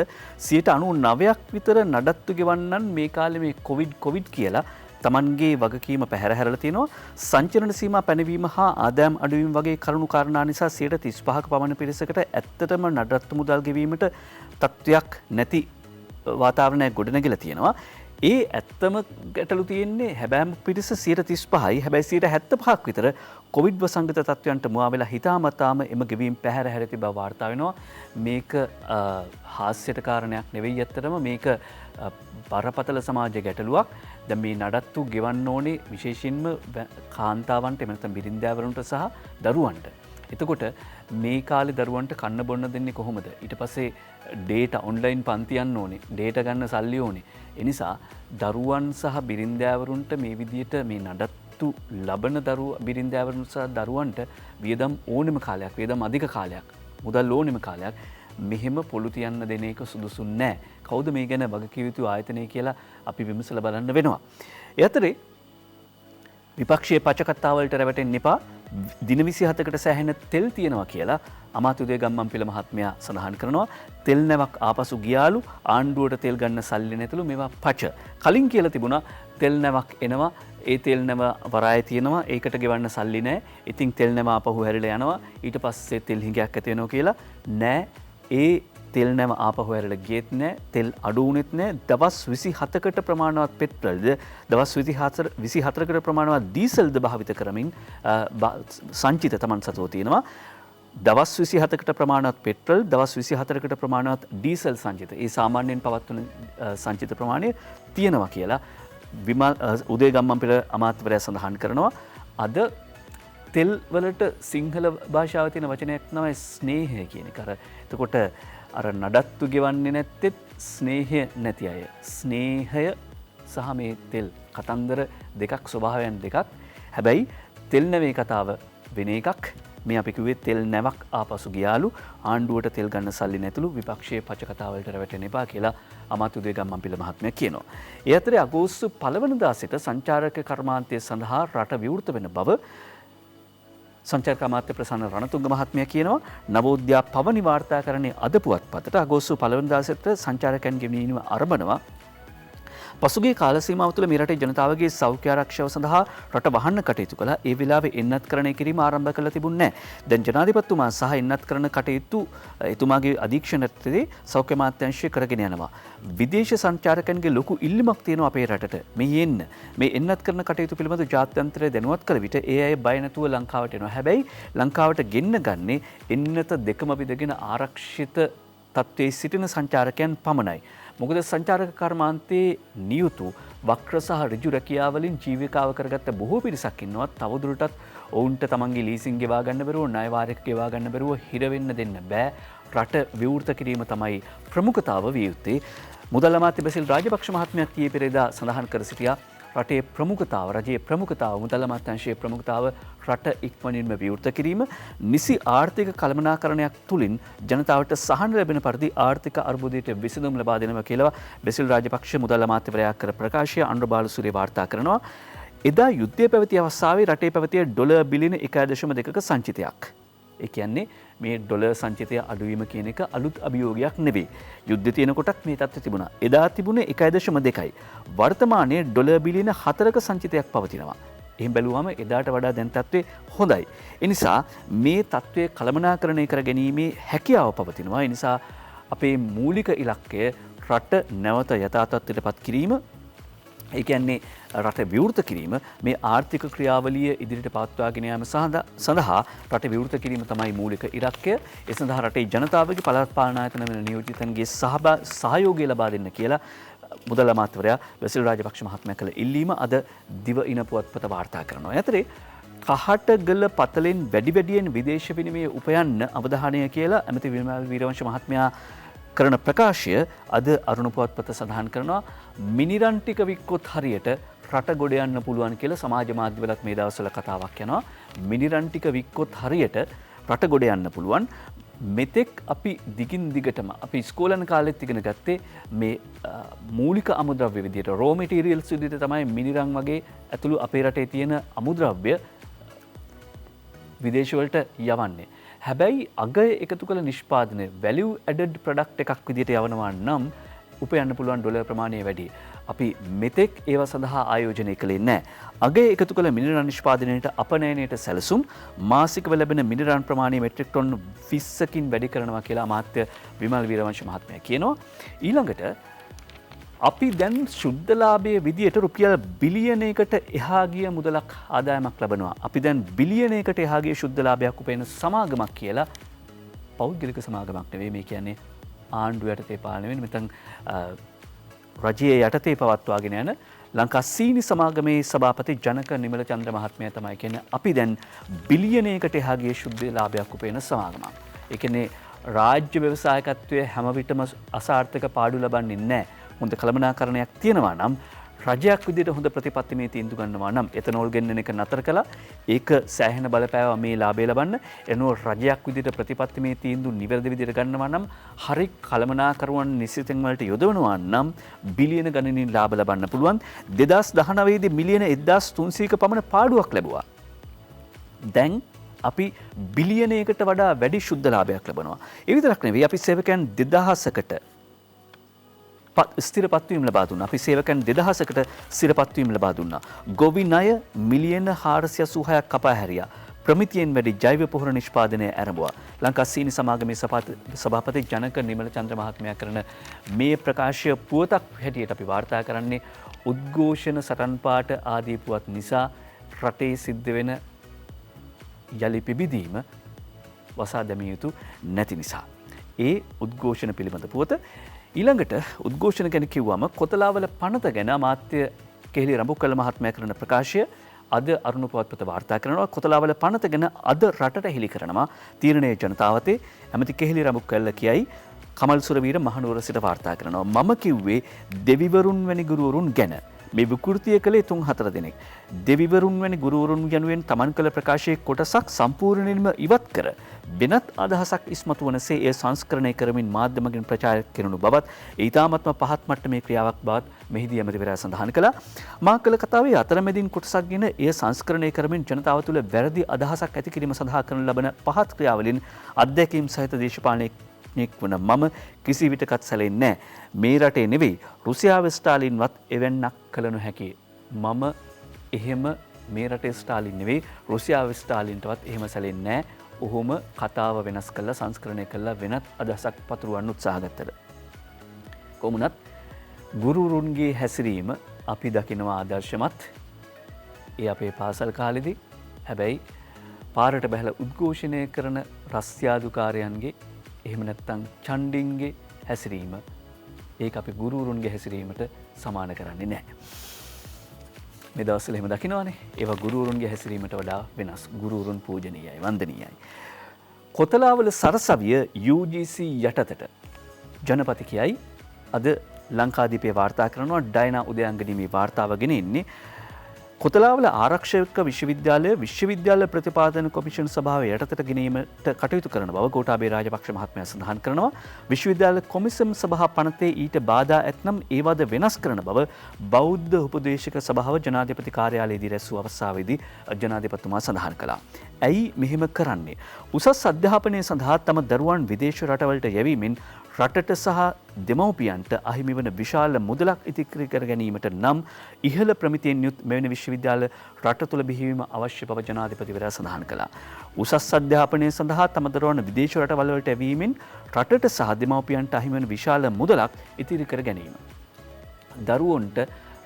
Speaker 1: 99% විතර නඩත්තු ගෙවන්නන් මේ කාලේ මේ කොවිඩ් කියලා තමන්ගේ වගකීම පැහැර හැරලා තිනවා. සංචලන සීමා පැනවීම හා ආදායම් අඩුවීම වගේ කරුණු කාරණා නිසා 35% පමණ පිරිසකට ඇත්තටම නඩත්තු මුදල් ගෙවීමට තත්ත්වයක් නැති වාතාවරණයක් ගොඩනැගිලා තියෙනවා. ඒ ඇත්තම ගැටලු තියෙන්නේ හැබැයි පිරිස 35%යි. හැබැයි 75%ක් විතර කොවිඩ් වසංගත තත්ත්වයන්ට මුවා වෙලා හිතාමතාම එම ගෙවීම් පැහැර හැර තිබව වාර්තා වෙනවා. මේක හාස්‍යයට කාරණයක් නෙවෙයි ඇත්තටම මේක බරපතල සමාජ ගැටලුවක්. දැන් මේ නඩත්තු ගෙවන්න ඕනේ විශේෂයෙන්ම කාන්තාවන්ට එහෙම නැත්නම් බිරින්දෑවරුන්ට සහ දරුවන්ට. එතකොට මේ කාලේ දරුවන්ට කන්න බොන්න දෙන්නේ කොහොමද? ඊට පස්සේ ඩේටා ඔන්ලයින් පන්ති යන්න ඕනේ. ඩේටා ගන්න සල්ලි ඕනේ. ඒ නිසා දරුවන් සහ බිරින්දෑවරුන්ට මේ විදිහට මේ නඩත්තු ලබන බිරින්දෑවරුන් සහ දරුවන්ට වියදම් ඕනෙම කාලයක්, වියදම් අධික කාලයක්, මුදල් ඕනෙම කාලයක් මෙහෙම පොළු තියන්න දෙන එක සුදුසු නැහැ. කවුද මේ ගැන වගකිව යුතු ආයතනය කියලා අපි විමසලා බලන්න වෙනවා. ඒ අතරේ විපක්ෂයේ පචකත්තාවලට රැවටෙන්න එපා. දින 27කට සෑහෙන තෙල් තියෙනවා කියලා අමාත්‍ය ගම්මන්පිල මහත්මයා සඳහන් කරනවා. තෙල් නැවක් ආපසු ගියාලු ආණ්ඩුවට තෙල් ගන්න සල්ලි නැතුළු මේවා පච. කලින් කියලා තිබුණා තෙල් නැවක් එනවා. ඒ තෙල් නැව වරායේ තියෙනවා. ඒකට ගෙවන්න සල්ලි නැහැ. ඉතින් තෙල් නැව ආපහු හැරිලා යනවා. ඊට පස්සේ තෙල් හිඟයක් ඇති වෙනවා කියලා නෑ. ඒ තෙල් නැව ආපහු හැරලා ගියෙත් නැහැ. තෙල් අඩු වුණෙත් නැහැ. දවස් 27කට ප්‍රමාණවත් පෙට්‍රල්ද දවස් 24කට ප්‍රමාණවත් ඩීසල්ද භාවිත කරමින් සංචිත තමන් සතුව තියෙනවා. දවස් 27කට ප්‍රමාණවත් පෙට්‍රල් දවස් 24කට ප්‍රමාණවත් ඩීසල් සංචිත. ඒ සාමාන්‍යයෙන් පවත්වන සංචිත ප්‍රමාණය තියෙනවා කියලා උදේ ගම්මන්පිල අමාත්‍යවරයා සඳහන් කරනවා. අද තෙල් වලට සිංහල භාෂාවේ තියෙන වචනයක් තමයි ස්නේහය කියන එක. එතකොට අර නඩත්තු ගෙවන්නේ නැත්තෙත් ස්නේහය නැති අය. ස්නේහය සහ මේ තෙල් කතන්දර දෙකක්, ස්වභාවයන් දෙකක්. හැබැයි තෙල් නැවේ කතාව වෙන එකක්. මේ අපි කිව්වේ තෙල් නැවක් ආපසු ගියාලු ආණ්ඩුවට තෙල් ගන්න සල්ලි නැතුළු විපක්ෂයේ පච කතාවලට රැවටෙන්න එපා කියලා අමාත්‍ය ගම්මන්පිල මහත්මයා කියනවා. ඒ අතරේ අගෝස්තු 1 වෙනිදා සිට සංචාරක කර්මාන්තය සඳහා රට විවෘත වෙන බව සංචාරක අමාත්‍ය ප්‍රසන්න රණතුංග මහත්මයා කියනවා. නවෝද්‍යා පවනි වාර්තාකරණයේ අද පුවත්පතට අගෝස්තු 1 වෙනිදා සිට සංචාරකයන් ගෙවීම ආරම්භනවා. පසුගිය කාල සීමාව තුළ මේ රටේ ජනතාවගේ සෞඛ්‍ය ආරක්ෂාව සඳහා රට වහන්න කටයුතු කළා. ඒ වෙලාවේ එන්නත්කරණය කිරීම ආරම්භ කළ තිබුණේ නැහැ. දැන් ජනාධිපතිතුමා සහ එන්නත්කරණ කටයුතු එතුමාගේ අධීක්ෂණයේදී සෞඛ්‍ය අමාත්‍යාංශය කරගෙන යනවා. විදේශ සංචාරකයන්ගේ ලොකු ඉල්ලීමක් තියෙනවා අපේ රටට. මේ එන්න මේ එන්නත්කරණ කටයුතු පිළිබඳව ජාත්‍යන්තරය දැනුවත් කළ විට ඒ අය බය නැතුව ලංකාවට එනවා. හැබැයි ලංකාවට ගෙන්න ගන්නේ එන්නත දෙකම විදගෙන ආරක්ෂිත තත්ත්වයේ සිටින සංචාරකයන් පමණයි. මොකද සංචාරක කර්මාන්තයේ නියුතු වක්‍ර සහ ඍජු රැකියාවලින් ජීවිකාව කරගත්ත බොහෝ පිරිසක් ඉන්නවා. තවදුරටත් ඔවුන්ට තමන්ගේ ලීසින් ගෙවා ගන්න බැරුව, ණය වාරික ගෙවා ගන්න බැරුව හිර වෙන්න දෙන්න බෑ. රට විවෘත කිරීම තමයි ප්‍රමුඛතාව විය යුත්තේ. මුදල් අමාත්‍ය බැසිල් රාජපක්ෂ මහත්මයා ඊයේ පෙරේදා සඳහන් කර සිටියා රටේ ප්‍රමුඛතාව, රජයේ ප්‍රමුඛතාව, මුදල් අමාත්‍යාංශයේ ප්‍රමුඛතාව රට ඉක්මනින්ම විවෘත කිරීම, නිසි ආර්ථික කළමනාකරණයක් තුළින් ජනතාවට සහන ලැබෙන පරිදි ආර්ථික අර්බුදයට විසඳුම් ලබා දෙනවා කියලා බැසිල් රාජපක්ෂ මුදල් අමාත්‍යවරයා කර ප්‍රකාශය අනුර බාලසූරිය වාර්තා කරනවා. එදා යුද්ධය පැවති අවස්ථාවේ රටේ පැවතිය ඩොලර් බිලියන 1.2ක සංචිතයක්. ඒ කියන්නේ මේ ඩොලර් සංචිතය අඩුවීම කියන එක අලුත් අභියෝගයක් නෙවෙයි. යුද්ධ තියෙන කොටත් මේ තත්ත්වය තිබුණා. එදා තිබුණේ 1.2යි. වර්තමානයේ ඩොලර් බිලියන 4ක සංචිතයක් පවතිනවා. එහෙන් බැලුවම එදාට වඩා දැන් තත්ත්වය හොඳයි. ඒ නිසා මේ තත්ත්වය කළමනාකරණය කර ගැනීමේ හැකියාව පවතිනවා. ඒ නිසා අපේ මූලික ඉලක්කය රට නැවත යථා තත්ත්වයට පත් කිරීම, ඒ කියන්නේ රට විවෘත කිරීම, මේ ආර්ථික ක්‍රියාවලිය ඉදිරියට පවත්වාගෙන යාම සඳහා රට විවෘත කිරීම තමයි මූලික ඉලක්කය. ඒ සඳහා රටේ ජනතාවගේ පළාත් පාලන ආයතන වෙන නියෝජිතන්ගේ සහයෝගය ලබා දෙන්න කියලා මුදල් අමාත්‍යවරයා බැසිල් රාජපක්ෂ මහත්මයා කළ ඉල්ලීම අද දිවයින පුවත්පත වාර්තා කරනවා. අතරේ කහටගල පතලෙන් වැඩිවැඩියෙන් විදේශ විනිමය උපයන්න අවධානය කියලා ඇමති විමල් වීරවංශ මහත්මයා කරන ප්‍රකාශය අද අරුණ පුවත්පත සඳහන් කරනවා. මිනිරන් ටික වික්කොත් හරියට රට ගොඩ යන්න පුළුවන් කියලා සමාජ මාධ්‍යවලත් මේ දවස්වල කතාවක් යනවා. මිනිරන් ටික වික්කොත් හරියට රට ගොඩ යන්න පුළුවන්. මෙතෙක් අපි දිගින් දිගටම අපි ඉස්කෝලන් කාලෙත් ඉගෙන ගත්තේ මේ මූලික අමුද්‍රව්‍ය විදියට රෝ මැටීරියල්ස් විදියට තමයි මිනිරන් වගේ ඇතුළු අපේ රටේ තියෙන අමුද්‍රව්‍ය විදේශ වලට යවන්නේ. හැබැයි අගය එකතු කළ නිෂ්පාදනය value added product එකක් විදියට යවනවා නම් උපයන්න පුළුවන් ඩොලර් ප්‍රමාණය වැඩි. අපි මෙතෙක් ඒවා සඳහා ආයෝජනය කළේ නැහැ. අගය එකතු කළ මිනිරන් නිෂ්පාදනයට අපනයනයට සැලසුම් මාසිකව ලැබෙන මිනිරන් ප්‍රමාණය මෙට්‍රික් ටොන් 20කින් වැඩි කරනවා කියලා අමාත්‍ය විමල් වීරවංශ මහත්මයා කියනවා. ඊළඟට අපි දැන් ශුද්ධලාභයේ විදියට රුපියල් බිලියනයකට එහා ගිය මුදලක් ආදායමක් ලබනවා. අපි දැන් බිලියනයකට එහා ගිය ශුද්ධලාභයක් උපයන සමාගමක් කියලා පෞද්ගලික සමාගමක් නෙවෙයි මේ කියන්නේ ආණ්ඩුව යටතේ පාලනය වෙන මෙතන රජයේ යටතේ පවත්වාගෙන යන ලංකා සීනි සමාගමේ සභාපති ජනක නිමල චන්ද්‍ර මහත්මයා තමයි කියන්නේ අපි දැන් බිලියනයකට එහා ගිය ශුද්ධලාභයක් උපයන සමාගමක්. ඒ කියන්නේ රාජ්‍ය ව්‍යවසායකත්වයේ හැම විටම අසාර්ථක පාඩු ලබන්නේ නැහැ. හොඳ කළමනාකරණයක් තියෙනවා නම් රජයක් විදිහට හොඳ ප්‍රතිපත්ති මේ තීන්දුව ගන්නවා නම් එතනෝල් ගෙන්නන එක නතර කළා ඒක සෑහෙන බලපෑවා මේ ලාභය ලබන්න එනෝ රජයක් විදිහට ප්‍රතිපත්ති මේ තීන්දුව නිවැරදි විදිහට ගන්නවා නම් හරි කළමනාකරුවන් නිසිතෙන් වලට යොදවනවා නම් බිලියන ගණනින් ලාභ ලබන්න පුළුවන් 2019 දී මිලියන 1300ක පමණ පාඩුවක් ලැබුවා දැන් අපි බිලියනයකට වඩා වැඩි ශුද්ධ ලාභයක් ලබනවා ඒ විතරක් නෙවෙයි අපි සේවකයන් 2000කට ස්ථිර පත්වීම ලබා දුන්නා. අපි සේවකයන් 2000කට ස්ථිර පත්වීම ලබා දුන්නා. ගොවි ණය මිලියන 486ක් කපා හැරියා. ප්‍රමිතියෙන් වැඩි ජෛව පොහොර නිෂ්පාදනය ආරම්භුවා. ලංකා සීනි සමාගමේ සභාපති ජනක නිමල චන්ද්‍ර මහත්මයා කරන මේ ප්‍රකාශය පුවතක් හැටියට අපි වාර්තා කරන්නේ උද්ඝෝෂණ සටන් පාඨ ආදී පුවත් නිසා රටේ සිද්ධ වෙන යලි පිබිදීම වසා දැමිය යුතු නැති නිසා. ඒ උද්ඝෝෂණ පිළිබඳ පුවත ඊළඟට උද්ඝෝෂණ ගැන කිව්වම කොතලාවල පනත ගැන අමාත්‍ය කෙහෙලි රඹුකල්ල මහත්මයා කරන ප්‍රකාශය අද අරුණ පුවත්පත වාර්තා කරනවා කොතලාවල පනත ගැන අද රටට හෙළි කරනවා තීරණයේ ජනතාවතේ ඇමති කෙහෙලි රඹුකල්ල කියයි කමල් සුරවීර මහනුවර සිට වාර්තා කරනවා මම කිව්වේ දෙවිවරුන් වැනි ගුරුවරුන් ගැන මේ විකෘතිය කළේ 3-4 දෙනෙක් දෙවිවරුන් වැනි ගුරුවරුන් යනුවෙන් තමන් කළ ප්‍රකාශයේ කොටසක් සම්පූර්ණයෙන්ම ඉවත් කර වෙනත් අදහසක් ඉස්මතු වනසේ එය සංස්කරණය කරමින් මාධ්‍යමකින් ප්‍රචාරය කෙරෙනු බවත් ඒ ඉතාමත්ම පහත් මට්ටමේ ක්‍රියාවක් බවත් මෙහිදී ඇමතිවරයා සඳහන් කළා මා කළ කතාවේ අතරමැදින් කොටසක් ගෙන එය සංස්කරණය කරමින් ජනතාව තුළ වැරදි අදහසක් ඇති කිරීම සඳහා කරන ලබන පහත් ක්‍රියාවලින් අත්දැකීම් සහිත දේශපාලනඥයෙක් වන මම කිසි විටකත් සැලෙන්නේ නැහැ මේ රටේ නෙවෙයි රුසියාවේ ස්ටාලින්වත් එවැන්නක් කළ නොහැකි මම එහෙම මේ රටේ ස්ටාලින් නෙවෙයි රුසියාවේ ස්ටාලින්ටවත් එහෙම සැලෙන්නේ නැහැ ඔහොම කතාව වෙනස් කළා සංස්කරණය කළා වෙනත් අදහසක් පතුරවන්න උත්සාහ ගත්තද කොමුණත් ගුරුවරුන්ගේ හැසිරීම අපි දකිනවා ආදර්ශමත් ඒ අපේ පාසල් කාලෙදී හැබැයි පාරට බැහැලා උද්ඝෝෂණය කරන රස්තියාදුකාරයන්ගේ එහෙම නැත්නම් ඡණ්ඩින්ගේ හැසිරීම ඒක අපි ගුරුවරුන්ගේ හැසිරීමට සමාන කරන්නේ නැහැ. මේ දවස්වල එහෙම දකින්නවානේ. ඒවා ගුරුවරුන්ගේ හැසිරීමට වඩා වෙනස්. ගුරුවරුන් පූජනීයයි, වන්දනීයයි. කොතලාවල සරසවිය UGC යටතට ජනපති කියයි අද ලංකාදීපේ වාර්තා කරනවා ඩයනා උදයන්ගනී මේ වාර්තාව ගෙන ඉන්නේ. කොතලාවල ආරක්ෂක විශ්වවිද්‍යාල ප්‍රතිපාදන කොමිෂන් සභාව යටතට ගෙනීමට කටයුතු කරන බව ගෝඨාභය රාජපක්ෂ මහත්මයා සඳහන් කරනවා. විශ්වවිද්‍යාල කොමිසම් සභා පනතේ ඊට බාධා ඇතනම් ඒවාද වෙනස් කරන බව බෞද්ධ උපදේශක සභාව ජනාධිපති කාර්යාලයේදී රැස්වූ අවස්ථාවේදී ජනාධිපතිතුමා සඳහන් කළා. ඇයි මෙහෙම කරන්නේ? උසස් අධ්‍යාපනය සඳහා තම දරුවන් විදේශ රටවලට යැවීමෙන් රටට සහ දෙමව්පියන්ට අහිමි වන විශාල මුදලක් ඉතිරි කර ගැනීමට නම් ඉහළ ප්‍රමිතියෙන් යුත් මෙවැනි විශ්වවිද්‍යාල රට තුළ බිහිවීම අවශ්‍ය බව ජනාධිපතිවරයා සඳහන් කළා. උසස් අධ්‍යාපනය සඳහා තම දරුවන් විදේශ රටවල් වලට යැවීමෙන් රටට සහ දෙමව්පියන්ට අහිමි වන විශාල මුදලක් ඉතිරි කර ගැනීම. දරුවන්ට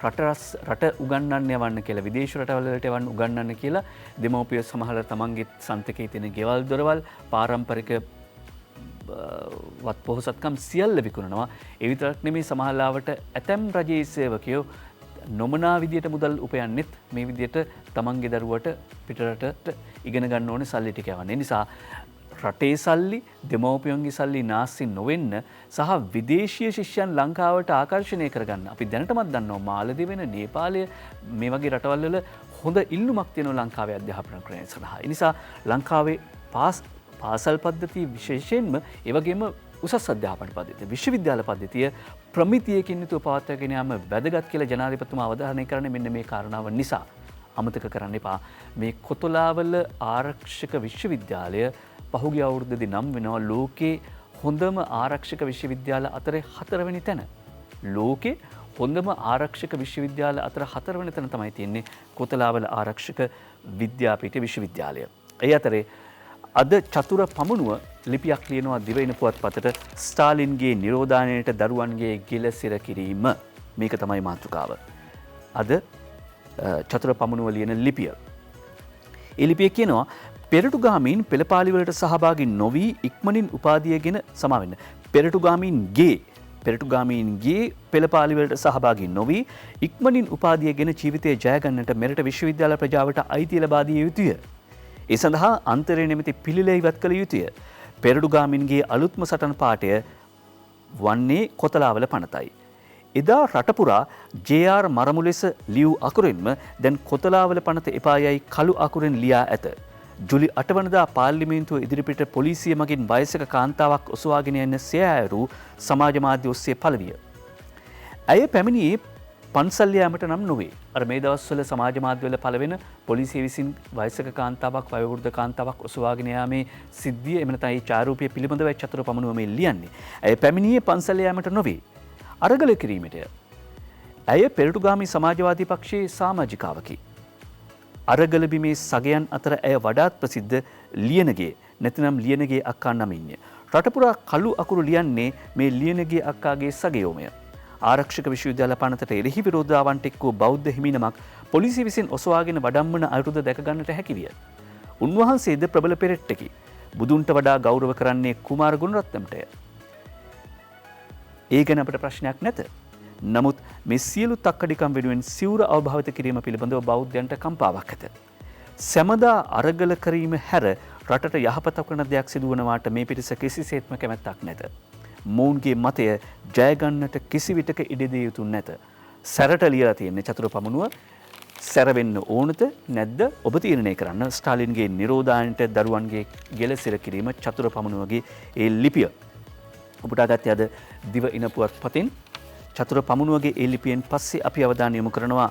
Speaker 1: රට උගන්වන්න යවන්න කියලා විදේශ රටවල් වලට යවන්න උගන්වන්න කියලා දෙමව්පිය සමහර තමන්ගේ සන්තකයේ තියෙන ගෙවල් දොරවල් පාරම්පරික වත් පොහොසත්කම් සියල්ල විකුණනවා. ඒ විතරක් නෙමෙයි සමහරලාවට ඇතැම් රජයේ සේවකයෝ නොමනා විදියට මුදල් උපයන්නෙත් මේ විදියට තමන්ගේ දරුවට පිටරටට ඉගෙන ගන්න ඕනේ සල්ලි ටික යවන්න. ඒ නිසා රටේ සල්ලි දෙමව්පියන්ගේ සල්ලි නාස්ති නොවෙන්න සහ විදේශීය ශිෂ්‍යයන් ලංකාවට ආකර්ෂණය කරගන්න. අපි දැනටමත් දන්නවා මාලදිව වෙන නේපාලය මේ වගේ රටවල් වල හොඳ ඉල්ලුමක් තියෙනවා ලංකාවේ අධ්‍යාපන ක්‍රමය සඳහා. ඒ නිසා ලංකාවේ පාසල් පද්ධතිය විශේෂයෙන්ම ඒ වගේම උසස් අධ්‍යාපන පද්ධතිය විශ්වවිද්‍යාල පද්ධතිය ප්‍රමිතියකින් යුතුව පවත්වාගෙන යාම වැදගත් කියලා ජනාධිපතිතුමා අවධාරණය කරන්නේ මෙන්න මේ කාරණාව නිසා. අමතක කරන්න එපා මේ කොතලාවල ආරක්ෂක විශ්වවිද්‍යාලය පහුගිය අවුරුද්දේදී නම් වෙනවා ලෝකේ හොඳම ආරක්ෂක විශ්වවිද්‍යාල අතරේ 4 වෙනි තැන. ලෝකේ හොඳම ආරක්ෂක විශ්වවිද්‍යාල අතර 4 වෙනි තැන තමයි තියෙන්නේ කොතලාවල ආරක්ෂක විද්‍යාපීඨ විශ්වවිද්‍යාලය. ඒ අතරේ අද චතුර පමුණුව ලිපියක් ලියනවා දිවයින පුවත්පතට ස්ටාලින්ගේ නිරෝධානයට දරුවන්ගේ ගිලසිර කිරීම. මේක තමයි මාතෘකාව. අද චතුර පමුණුව ලියන ලිපිය. ඒ ලිපිය කියනවා පෙරටුගාමීන් පෙළපාලිවලට සහභාගී නොවී ඉක්මනින් උපාධියගෙන සමාවෙන්න. පෙරටුගාමීන්ගේ පෙළපාලිවලට සහභාගී නොවී ඉක්මනින් උපාධියගෙන ජීවිතය ජයගන්නට මෙරට විශ්වවිද්‍යාල ප්‍රජාවට අයිතිය ලබා දිය යුතුය. ඒ සඳහා අන්තරය නැමැති පිළිල ඉවත් කළ යුතුය. පෙරටුගාමීන්ගේ අලුත්ම සටන් පාඨය වන්නේ කොතලාවල පනතයි. එදා රටපුරා ජේ.ආර් මරමු ලෙස ලියූ අකුරෙන්ම දැන් කොතලාවල පනත එපායයි කළු අකුරෙන් ලියා ඇත. ජුලි 8 වනදා පාර්ලිමේන්තුව ඉදිරිපිට පොලිසිය මගින් වයසක කාන්තාවක් ඔසවාගෙන යන සෑයරු සමාජ මාධ්‍ය ඔස්සේ පළවිය. ඇය පැමිණියේ පන්සල් යාමට නම් නොවේ. අර මේ දවස්වල සමාජ මාධ්‍යවල පළවෙන පොලිසිය විසින් වයසක කාන්තාවක් වයෝවෘද්ධ කාන්තාවක් ඔසවාගෙන යාමේ සිද්ධිය එමෙ නැත්නම් ඒ ඡායාරූපය පිළිබඳව චතුර පමුණුව මේ ලියන්නේ. ඇය පැමිණියේ පන්සල් යාමට නොවේ. අරගල කිරීමටය. ඇය පෙරටුගාමී සමාජවාදී පක්ෂයේ සමාජිකාවකි. අරගල බිමේ සගයන් අතර ඇය වඩාත් ප්‍රසිද්ධ ලියනගේ නැතිනම් ලියනගේ අක්කා නමින්ය. රටපුරා කළු අකුරු ලියන්නේ මේ ලියනගේ අක්කාගේ සගයෝමය. ආරක්ෂක විශ්වවිද්‍යාල පනතට එරෙහි විරෝධතාවන්ට එක්වූ බෞද්ධ හිමිනමක් පොලිසිය විසින් ඔසවාගෙන වඩම්මන අයුරුද දැක ගන්නට හැකි විය. උන්වහන්සේද ප්‍රබල පෙරෙට්ටකි. බුදුන්ට වඩා ගෞරව කරන්නේ කුමාර ගුණරත්නම්ටය. ඒ ගැන අපට ප්‍රශ්නයක් නැත. නමුත් මේ සියලු තක්කඩිකම් වෙනුවෙන් සිවුර අවභාවිත කිරීම පිළිබඳව බෞද්ධයන්ට කම්පාවක් ඇත. සැමදා අරගල කිරීම හැර රටට යහපතක් වන දෙයක් සිදුවනවාට මේ පිරිස කිසිසේත්ම කැමැත්තක් නැත. මොවුන්ගේ මතය ජයගන්නට කිසිවිටක ඉඩදිය යුතු නැත. සැරට ලියලා තියෙන්නේ චතුර පමුණුව සැරවෙන්න ඕනද නැද්ද ඔබ තීරණය කරන්න. ස්ටාලින්ගේ නිරෝධායනට දරුවන්ගේ ගෙලසිර කිරීම චතුර පමුණුවගේ ඒ ලිපිය. ඔබට අගත්තේ අද දිව ඉන පුවත්පතින් චතුර පමුණුවගේ ඒ ලිපියෙන් පස්සේ අපි අවධානය යොමු කරනවා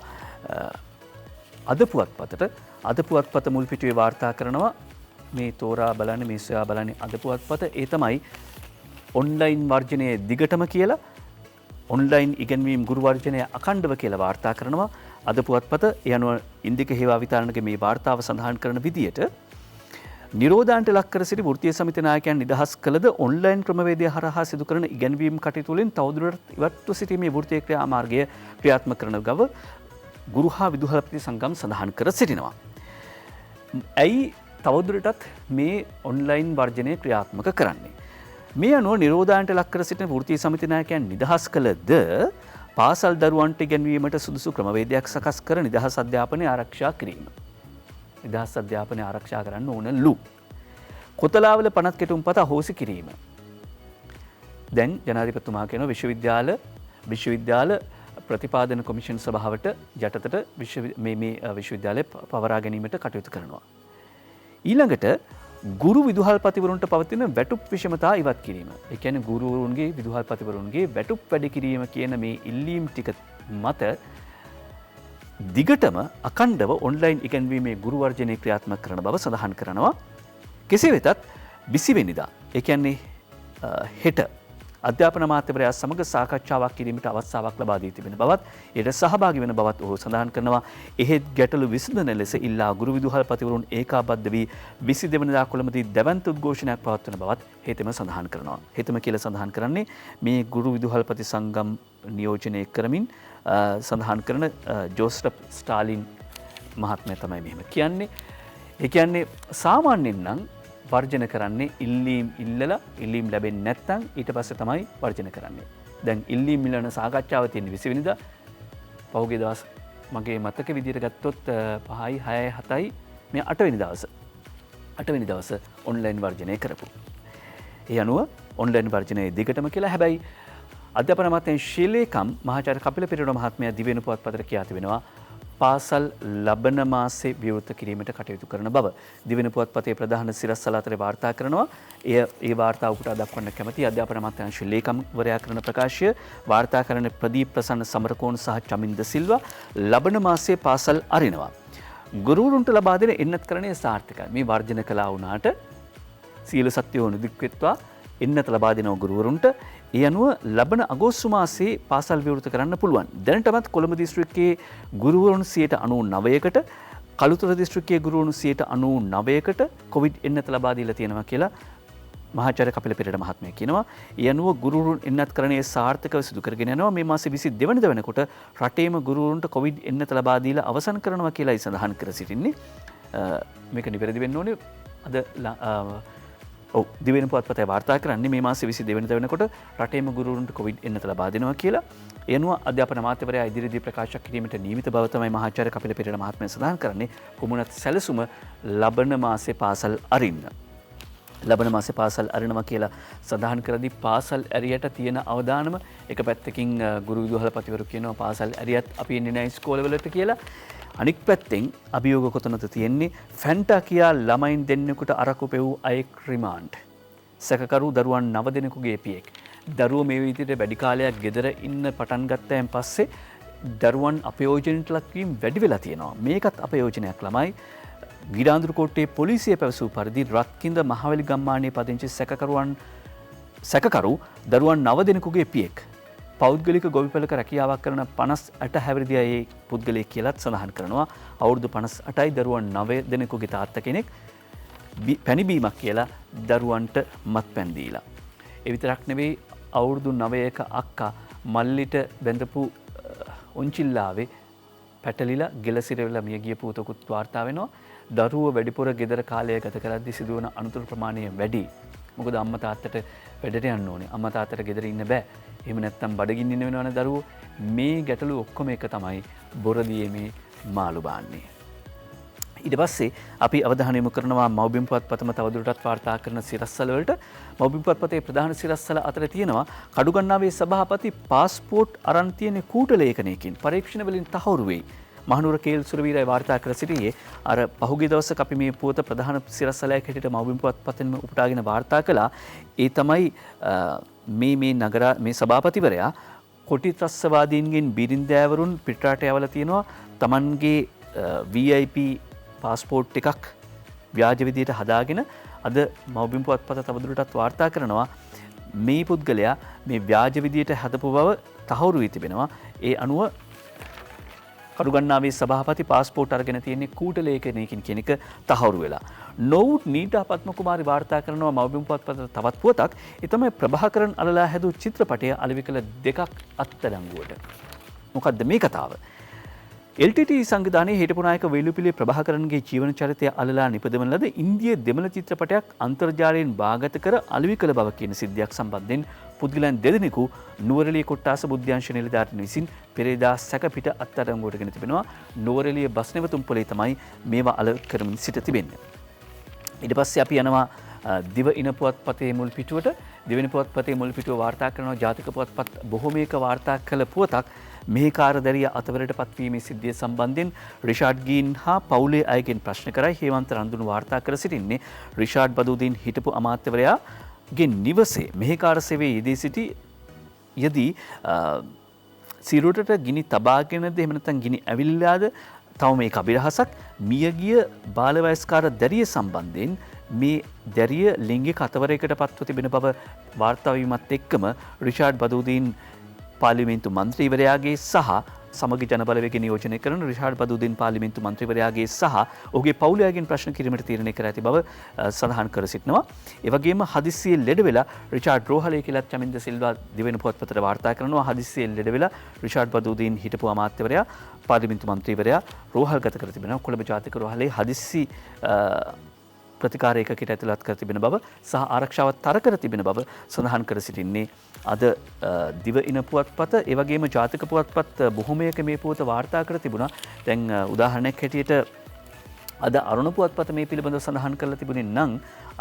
Speaker 1: අද පුවත්පතට. අද පුවත්පත මුල් පිටුවේ වාර්තා කරනවා මේ තෝරා බලන්නේ මේ සොයා බලන්නේ අද පුවත්පත. ඒ තමයි ඔන්ලයින් වර්ජනය දිගටම කියලා ඔන්ලයින් ඉගෙනවීම් ගුරු වර්ජනය අඛණ්ඩව කියලා වාර්තා කරනවා අද පුවත්පත. ඒ අනුව ඉන්දික හේවා විතාරණගේ මේ වාර්තාව සඳහන් කරන විදියට නිරෝධාන්ට ලක් කර සිටි වෘත්තීය සමිති නායකයන් නිදහස් කළද ඔන්ලයින් ක්‍රමවේදය හරහා සිදු කරන ඉගෙනවීම් කටයුතු වලින් තවදුරටත් ඉවත්ව සිටීමේ වෘත්තීය ක්‍රියාමාර්ගය ක්‍රියාත්මක කරන බව ගුරු හා විදුහල්පති සංගම් සඳහන් කර සිටිනවා. ඇයි තවදුරටත් මේ ඔන්ලයින් වර්ජනය ක්‍රියාත්මක කරන්නේ? මේ අනුව නිරෝධාන්ට ලක් කර සිටින වෘත්තීය සමිති නායකයන් නිදහස් කළද පාසල් දරුවන්ට ඉගෙනවීමට සුදුසු ක්‍රමවේදයක් සකස් කර නිදහස් අධ්‍යාපනය ආරක්ෂා කිරීම. නිදහස් අධ්‍යාපනය ආරක්ෂා කරන්න ඕනලු. කොතලාවල පනත් කෙටුම්පත අහෝසි කිරීම. දැන් ජනාධිපතිතුමා කියන විශ්වවිද්‍යාල ප්‍රතිපාදන කොමිෂන් සභාවට යටතට මේ විශ්වවිද්‍යාලය පවරා ගැනීමට කටයුතු කරනවා. ඊළඟට ගුරු විදුහල්පතිවරුන්ට පවතින වැටුප් විෂමතා ඉවත් කිරීම. ඒ කියන්නේ ගුරුවරුන්ගේ විදුහල්පතිවරුන්ගේ වැටුප් වැඩි කිරීම කියන මේ ඉල්ලීම් ටික මත දිගටම අඛණ්ඩව ඔන්ලයින් ඉගෙනවීමේ ගුරු වර්ජනය ක්‍රියාත්මක කරන බව සඳහන් කරනවා. කෙසේ වෙතත් 20 වෙනිදා ඒ කියන්නේ හෙට අධ්‍යාපන අමාත්‍යවරයා සමග සාකච්ඡාවක් කිරීමට අවස්ථාවක් ලබා දී තිබෙන බවත් එයට සහභාගී වෙන බවත් ඔහු සඳහන් කරනවා. එහෙත් ගැටලු විසඳන ලෙස ඉල්ලා ගුරු විදුහල්පතිවරුන් ඒකාබද්ධ වී 22 වෙනිදා කොළඹදී දැවැන්ත උද්ඝෝෂණයක් පවත්වන බවත් හෙතෙම සඳහන් කරනවා. හෙතෙම කියලා සඳහන් කරන්නේ මේ ගුරු විදුහල්පති සංගම් නියෝජනය කරමින් සඳහන් කරන ජෝස්ටප් ස්ටාලින් මහත්මයා තමයි මෙහෙම කියන්නේ. ඒ කියන්නේ සාමාන්‍යයෙන් නම් වර්ජන කරන්නේ ඉල්ලීම් ඉල්ලලා ඉල්ලීම් ලැබෙන්නේ නැත්නම් ඊට පස්සේ තමයි වර්ජන කරන්නේ. දැන් ඉල්ලීම් ඉල්ලන සාකච්ඡාව තියෙන 20 වෙනිදා පහුගිය දවස් මගේ මතක විදිහට ගත්තොත් 5යි 6යි 7යි මේ 8වෙනි දවස 8වෙනි දවස ඔන්ලයින් වර්ජනය කරපු. ඒ අනුව ඔන්ලයින් වර්ජනයේ දිගටම කියලා හැබැයි අධ්‍යාපන අමාත්‍යාංශ ශීලේකම් මහාචාර්ය කපිල පෙරේරා මහත්මයා දිවෙන පුවත්පතට කියා තිබෙනවා පාසල් ලබන මාසේ විවෘත කිරීමට කටයුතු කරන බව. දිවෙන පුවත්පතේ ප්‍රධාන සිරස්තල අතරේ වාර්තා කරනවා. ඒ වාර්තාව උපුටා දක්වන්න කැමති අධ්‍යාපන අමාත්‍යාංශ ලේකම්වරයා කරන ප්‍රකාශය වාර්තා කරන ප්‍රදීප් ප්‍රසන්න සමරකෝන් සහ චමින්ද සිල්වා ලබන මාසේ පාසල් අරිනවා. ගුරුවරුන්ට ලබා දෙන එන්නත්කරණය සාර්ථකයි. මේ වර්ජන කළා වුණාට සීල සත්‍යෝ නිදික්වෙත්වා එන්නත ලබා දෙනවා ගුරුවරුන්ට. ඒ අනුව ලබන අගෝස්තු මාසයේ පාසල් විවෘත කරන්න පුළුවන්. දැනටමත් කොළඹ දිස්ත්‍රික්කයේ ගුරුවරුන් 99%කට කළුතර දිස්ත්‍රික්කයේ ගුරුවරුන් 99%කට කොවිඩ් එන්නත ලබා දීලා තියෙනවා කියලා මහාචාර්ය කපිල පෙරේරා මහත්මයා කියනවා. ඒ අනුව ගුරුවරුන් එන්නත්කරණය සාර්ථකව සිදු කරගෙන යනවා. මේ මාසේ 22 වෙනිදා වෙනකොට රටේම ගුරුවරුන්ට කොවිඩ් එන්නත ලබා දීලා අවසන් කරනවා කියලායි සඳහන් කර සිටින්නේ. මේක නිවැරදි වෙන්න ඕනේ. අද දිවෙන පුවත්පතේ වාර්තා කරන්නේ මේ මාසේ 22 වෙනිදා වෙනකොට රටේම ගුරුවරුන්ට කොවිඩ් එන්නත ලබා දෙනවා කියලා. ඒ අනුව අධ්‍යාපන අමාත්‍යවරයා ඉදිරියේදී ප්‍රකාශ කිරීමට නියමිත බව තමයි මහාචාර්ය කපිල පෙරේරා මහත්මයා සඳහන් කරන්නේ. කුමනත් සැලසුම ලබන මාසේ පාසල් අරින්න. ලබන මාසේ පාසල් අරිනවා කියලා සඳහන් කරදී පාසල් ඇරියට තියෙන අවදානම එක පැත්තකින් ගුරු විදුහල්පතිවරු කියනවා පාසල් ඇරියත් අපි එන්නේ නැහැ ඉස්කෝලවලට කියලා. අනික් පැත්තෙන් අභියෝග කොතනද තියෙන්නේ ෆැන්ටා කියා ළමයින් දෙන්නෙකුට අරකු පෙවූ අයෙක් රිමාන්ඩ්. සැකකරු දරුවන් 9 දෙනෙකුගේ පියෙක්. දරුවෝ මේ විදිහට වැඩි කාලයක් ගෙදර ඉන්න පටන් ගත්තයින් පස්සේ දරුවන් අපයෝජනයට ලක්වීම වැඩි වෙලා තියෙනවා. මේකත් අපයෝජනයක් ළමයි. ගිරාඳුරු කෝට්ටේ පොලිසිය පැවසූ පරිදි රත්කින්ද මහවැලි ගම්මානයේ පදිංචි සැකකරු දරුවන් 9 දෙනෙකුගේ පියෙක්. පෞද්ගලික ගොවිපලක රැකියාවක් කරන 58 හැවිරිදියේ පුද්ගලයෙක් කියලාත් සඳහන් කරනවා. අවුරුදු 58යි දරුවන් 9 දෙනෙකුගේ තාත්තා කෙනෙක් පැණිබීමක් කියලා දරුවන්ට මත්පැන් දීලා. ඒ විතරක් නෙවෙයි අවුරුදු 9ක අක්කා මල්ලිට බැඳපු ඔන්චිල්ලාවේ පැටලිලා ගෙලසිරවිලා මිය ගිය පුවතකුත් වාර්තා වෙනවා. දරුවෝ වැඩිපුර ගෙදර කාලය ගත කරද්දී සිදුවන අනුතුරු ප්‍රමාණය වැඩි. මොකද අම්මා තාත්තට වැඩට යන්න ඕනේ. අම්මා තාත්තට ගෙදර ඉන්න බෑ. එහෙම නැත්නම් බඩගින්න ඉන්න වෙනවනේ දරුවෝ. මේ ගැටලු ඔක්කොම එක තමයි බොරදියේ මේ මාළු බාන්නේ. ඊට පස්සේ අපි අවධානය යොමු කරනවා මව්බිම් පුවත්පතම තවදුරටත් වාර්තා කරන සිරස්වල වලට. මව්බිම් පුවත්පතේ ප්‍රධාන සිරස්වල අතර තියෙනවා කඩුගන්නාවේ සභාපති පාස්පෝර්ට් අරන් තියෙන කූට ලේඛනයකින් පරීක්ෂණ වලින් තහවුරු වෙයි. මහනුවර කේල් සුරවීරයි වාර්තා කර සිටියේ අර පහුගිය දවසක අපි මේ පුවත ප්‍රධාන සිරස්වලයක් හැටියට මව්බිම් පුවත්පතෙන්ම උපුටාගෙන වාර්තා කළා. ඒ තමයි මේ සභාපතිවරයා කොටි ත්‍රස්තවාදීන්ගෙන් බිරින්දෑවරුන් පිටරට යවලා තියෙනවා. Tamanගේ VIP පාස්පෝර්ට් එකක් ව්‍යාජ විදියට හදාගෙන අද මව්බිම් පුවත්පත තවදුරටත් වාර්තා කරනවා. මේ පුද්ගලයා මේ ව්‍යාජ විදියට හදපු බව තහවුරු වී තිබෙනවා. ඒ අනුව කඩුගන්නාවේ සභාපති පාස්පෝර්ට් අරගෙන තියෙන්නේ කූට ලේඛනයකින් කියන එක තහවුරු වෙලා. නොවුත් නීතා පත්මකුමාරි වාර්තා කරනවා මව්බිම් පුවත්පත තවත් පුවතක්. ඒ තමයි ප්‍රභාකරන් අලලා හැදූ චිත්‍රපටය අලෙවිකල 2ක් අත්අඩංගුවට. මොකද්ද මේ කතාව? LTT සංවිධානයේ හිටපු නායක වේලුපිලිය ප්‍රභාකරන්ගේ ජීවන චරිතය අලලා නිපදවන ලද ඉන්දිය දෙමළ චිත්‍රපටයක් අන්තර්ජාලයෙන් බාගත කර අලෙවිකල බව කියන සිද්ධියක් සම්බන්ධයෙන් පුද්ගලයන් දෙදෙනෙකු නුවරඑළිය කොට්ටාස බුද්ධ්‍යංශ නිලධාරීන් විසින් පෙරේදා සැකපිට අත්අඩංගුවට ගෙන තිබෙනවා. නුවරඑළිය බස් නැවතුම් පොලේ තමයි මේවා අල කරමින් සිට තිබෙන්නේ. ඊට පස්සේ අපි යනවා දිවයින පුවත්පතේ මුල් පිටුවට. දිවයින පුවත්පතේ මුල් පිටුව වාර්තා කරනවා ජාතික පුවත්පත් බොහෝමයක වාර්තා කළ පුවතක්. මෙහෙකාරදරිය අතවරට පත්වීමේ සිද්ධිය සම්බන්ධයෙන් රිෂාඩ් ගීන් හා පවුලේ අයගෙන් ප්‍රශ්න කරයි හේමන්ත රන්දුන වාර්තා කර සිටින්නේ. රිෂාඩ් බදූදීන් හිටපු අමාත්‍යවරයාගේ නිවසේ මෙහෙකාර සේවයේ යෙදී සිටි යදී සිරුරට ගිනි තබාගෙනද එහෙම නැත්නම් ගිනි ඇවිල්ලාද තව මේක අභිරහසක් මියගිය බාලවයස්කාර දැරිය සම්බන්ධයෙන් මේ දැරිය ලිංගික අතවරයකට පත්ව තිබෙන බව වාර්තා වීමත් එක්කම රිෂාඩ් බදූදීන් පාර්ලිමේන්තු මන්ත්‍රීවරයාගේ සහ සමගි ජනබලවේගය නියෝජනය කරන රිෂාඩ් බදූදීන් පාර්ලිමේන්තු මන්ත්‍රීවරයාගේ සහ ඔහුගේ පවුලයාගෙන් ප්‍රශ්න කිරීමට තීරණය කර ඇති බව සඳහන් කර සිටිනවා. ඒ වගේම හදිස්සියේ ලෙඩ වෙලා රිචාඩ් රෝහලේ කියලා චමින්ද සිල්වා දිවෙන පුවත්පතට වාර්තා කරනවා. හදිස්සියේ ලෙඩ වෙලා රිෂාඩ් බදූදීන් හිටපු අමාත්‍යවරයා පාර්ලිමේන්තු මන්ත්‍රීවරයා රෝහල්ගත කර තිබෙනවා. කොළඹ ජාතික රෝහලේ හදිස්සි ප්‍රතිකාර ඒකකයට ඇතුළත් කර තිබෙන බව සහ ආරක්ෂාවත් තර කර තිබෙන බව සඳහන් කර සිටින්නේ අද දිවයින පුවත්පත. ඒ වගේම ජාතික පුවත්පත් බොහොමයක මේ පුවත වාර්තා කර තිබුණා. දැන් උදාහරණයක් හැටියට අද අරුණ පුවත්පත මේ පිළිබඳව සඳහන් කරලා තිබුණේ නම්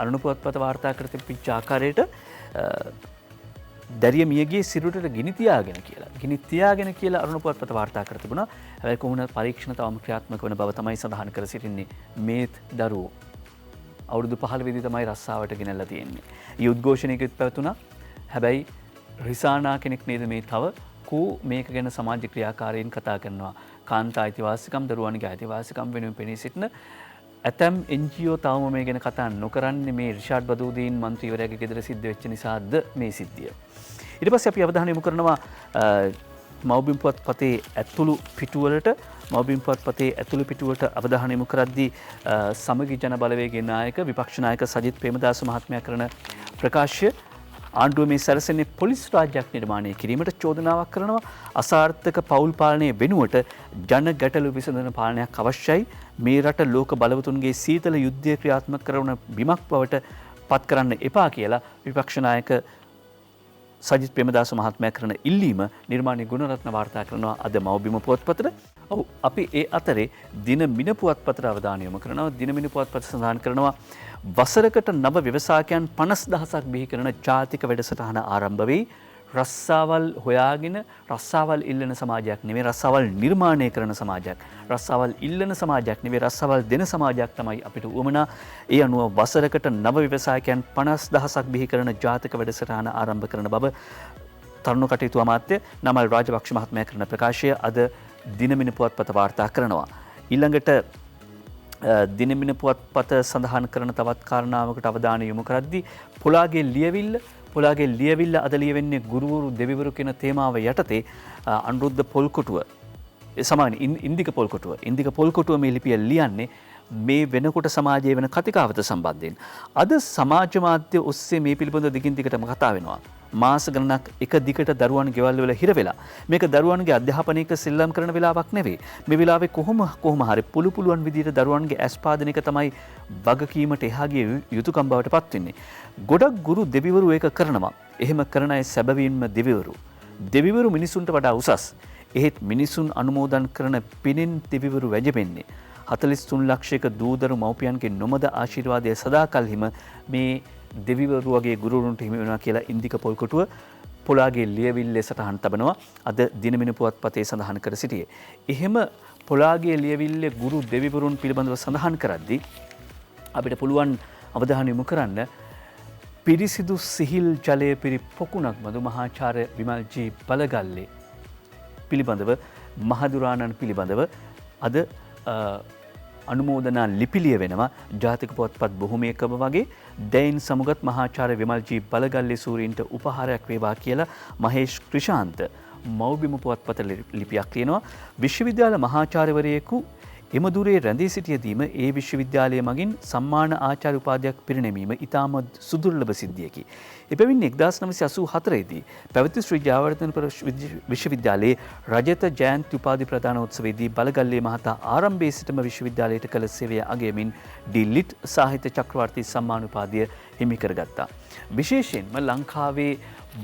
Speaker 1: අරුණ පුවත්පත වාර්තා කර තිබිච්ච ආකාරයට දැරිය මියගේ සිරුරට ගිනි තියාගෙන කියලා අරුණ පුවත්පත වාර්තා කර තිබුණා. හැබැයි කොහොමද පරීක්ෂණ තවම ක්‍රියාත්මක වන බව තමයි සඳහන් කර සිටින්නේ. මේත් දරුවෝ අවුරුදු 15 වෙනි තමයි රස්සාවට ගෙනල්ලා තියෙන්නේ. ඊ උද්ඝෝෂණයකත් පැවතුණා. හැබැයි රිසානා කෙනෙක් නේද මේ තව කෝ මේක ගැන සමාජ ක්‍රියාකාරීන් කතා කරනවා. කාන්තා අයිතිවාසිකම් දරුවන්ගේ අයිතිවාසිකම් වෙනුවෙන් පෙනී සිටින ඇතැම් NGO තවම මේ ගැන කතා නොකරන්නේ මේ රිෂාඩ් බදූදීන් මන්ත්‍රීවරයාගේ ගෙදර සිද්ධ වෙච්ච නිසාද මේ සිද්ධිය. ඊට පස්සේ අපි අවධානය යොමු කරනවා මව්බිම් පුවත්පතේ ඇතුළු පිටුවලට. මව්බිම් පුවත්පතේ ඇතුළු පිටුවට අවධානය යොමු කරද්දී සමගි ජන බලවේගයේ නායක විපක්ෂ නායක සජිත් ප්‍රේමදාස මහත්මයා කරන ප්‍රකාශය ආණ්ඩුව මේ සැරසෙන්නේ පොලිස් රාජ්‍යයක් නිර්මාණය කිරීමට චෝදනාවක් කරනවා. අසාර්ථක පවුල් පාලනය වෙනුවට ජන ගැටලු විසඳන පාලනයක් අවශ්‍යයි. මේ රට ලෝක බලවතුන්ගේ සීතල යුද්ධය ක්‍රියාත්මක කරන බිමක් බවට පත් කරන්න එපා කියලා විපක්ෂ නායක සජිත් ප්‍රේමදාස මහත්මයා කරන ඉල්ලීම නිර්මාණී ගුණරත්න වාර්තා කරනවා අද මව්බිම පුවත්පතට. ඔව් අපි ඒ අතරේ දින මින පුවත්පතට අවධානය යොමු කරනවා. දින මින පුවත්පත සඳහන් කරනවා වසරකට නව ව්‍යවසායකයන් 50000ක් බිහි කරන ජාතික වැඩසටහන ආරම්භ වෙයි. රස්සාවල් හොයාගෙන රස්සාවල් ඉල්ලන සමාජයක් නෙවෙයි, රස්සාවල් නිර්මාණය කරන සමාජයක්. රස්සාවල් ඉල්ලන සමාජයක් නෙවෙයි, රස්සාවල් දෙන සමාජයක් තමයි අපිට උවමනා. ඒ අනුව වසරකට නව ව්‍යවසායකයන් 50000ක් බිහි කරන ජාතික වැඩසටහන ආරම්භ කරන බව තරුණ කටයුතු අමාත්‍ය නමල් රාජපක්ෂ මහත්මයා කරන ප්‍රකාශය අද දිනමින පුවත්පත වාර්තා කරනවා. ඊළඟට දිනමින පුවත්පත සඳහන් කරන තවත් කාරණාවකට අවධානය යොමු කරද්දී පොලාගේ ලියවිල්ල අද ලියවෙන්නේ ගුරුවරු දෙවිවරු කියන තේමාව යටතේ අනුරුද්ධ පොල්කොටුව ඉන්දික පොල්කොටුව මේ ලිපිය ලියන්නේ මේ වෙනකොට සමාජයේ වෙන කතිකාවත සම්බන්ධයෙන්. අද සමාජ මාධ්‍ය ඔස්සේ මේ පිළිබඳව දිගින් දිගටම කතා වෙනවා. මාස ගණනක් එක දිගට දරුවන් ගෙවල් වල හිර වෙලා මේක දරුවන්ගේ අධ්‍යාපනයක සෙල්ලම් කරන වෙලාවක් නෙවෙයි. මේ වෙලාවේ කොහොම හරි පුළුවන් විදිහට දරුවන්ගේ ඇස්පාදන එක තමයි වගකීමට එහා ගිය යුතුයකම් බවට පත් වෙන්නේ. ගොඩක් ගුරු දෙවිවරු ඒක කරනවා. එහෙම කරන අය සැබවින්ම දෙවිවරු. දෙවිවරු මිනිසුන්ට වඩා උසස්. එහෙත් මිනිසුන් අනුමෝදන් කරන පිනෙන් දෙවිවරු වැජබෙන්නේ. 43 ලක්ෂයක දූදරු මව්පියන්ගේ නොමද ආශිර්වාදය සදාකල්හිම මේ දෙවිවරු වගේ ගුරුවරුන්ට හිමි වෙනවා කියලා ඉන්දික පොල්කොටුව පොලාගේ ලියවිල්ලේ සටහන් තබනවා. අද දිනමින පුවත්පතේ සඳහන් කර සිටියේ. එහෙම පොලාගේ ලියවිල්ලේ ගුරු දෙවිවරුන් පිළිබඳව සඳහන් කරද්දී අපිට පුළුවන් අවධානය යොමු කරන්න පිරිසිදු සිහිල් ජලය පිරි පොකුණක් බඳු මහාචාර්ය විමල්ජී බලගල්ලේ පිළිබඳව මහදුරාණන් පිළිබඳව අද අනුමෝදනා ලිපිලිය වෙනවා. ජාතික පුවත්පත් බොහොමයකම වගේ දැයින් සමුගත් මහාචාර්ය විමල්ජී බලගල්ලේ සූරීන්ට උපහාරයක් වේවා කියලා මහේෂ් ක්‍රිෂාන්ත මව්බිම පුවත්පත ලිපියක් ලියනවා. විශ්වවිද්‍යාල මහාචාර්යවරයෙකු එම දුරේ රැඳී සිටියදීම ඒ විශ්වවිද්‍යාලය මගින් සම්මාන ආචාර්ය උපාධියක් පිරිනැමීම ඉතාම සුදුර්ලභ සිද්ධියකි. එබැවින් 1984 දී පැවති ශ්‍රී ජයවර්ධනපුර විශ්වවිද්‍යාලයේ රජත ජයන්ති උපාධි ප්‍රදානෝත්සවයේදී බලගල්ලේ මහතා ආරම්භයේ සිටම විශ්වවිද්‍යාලයට කළ සේවය අගයමින් ඩිලිට් සාහිත්‍ය චක්‍රවර්ති සම්මාන උපාධිය හිමි කරගත්තා. විශේෂයෙන්ම ලංකාවේ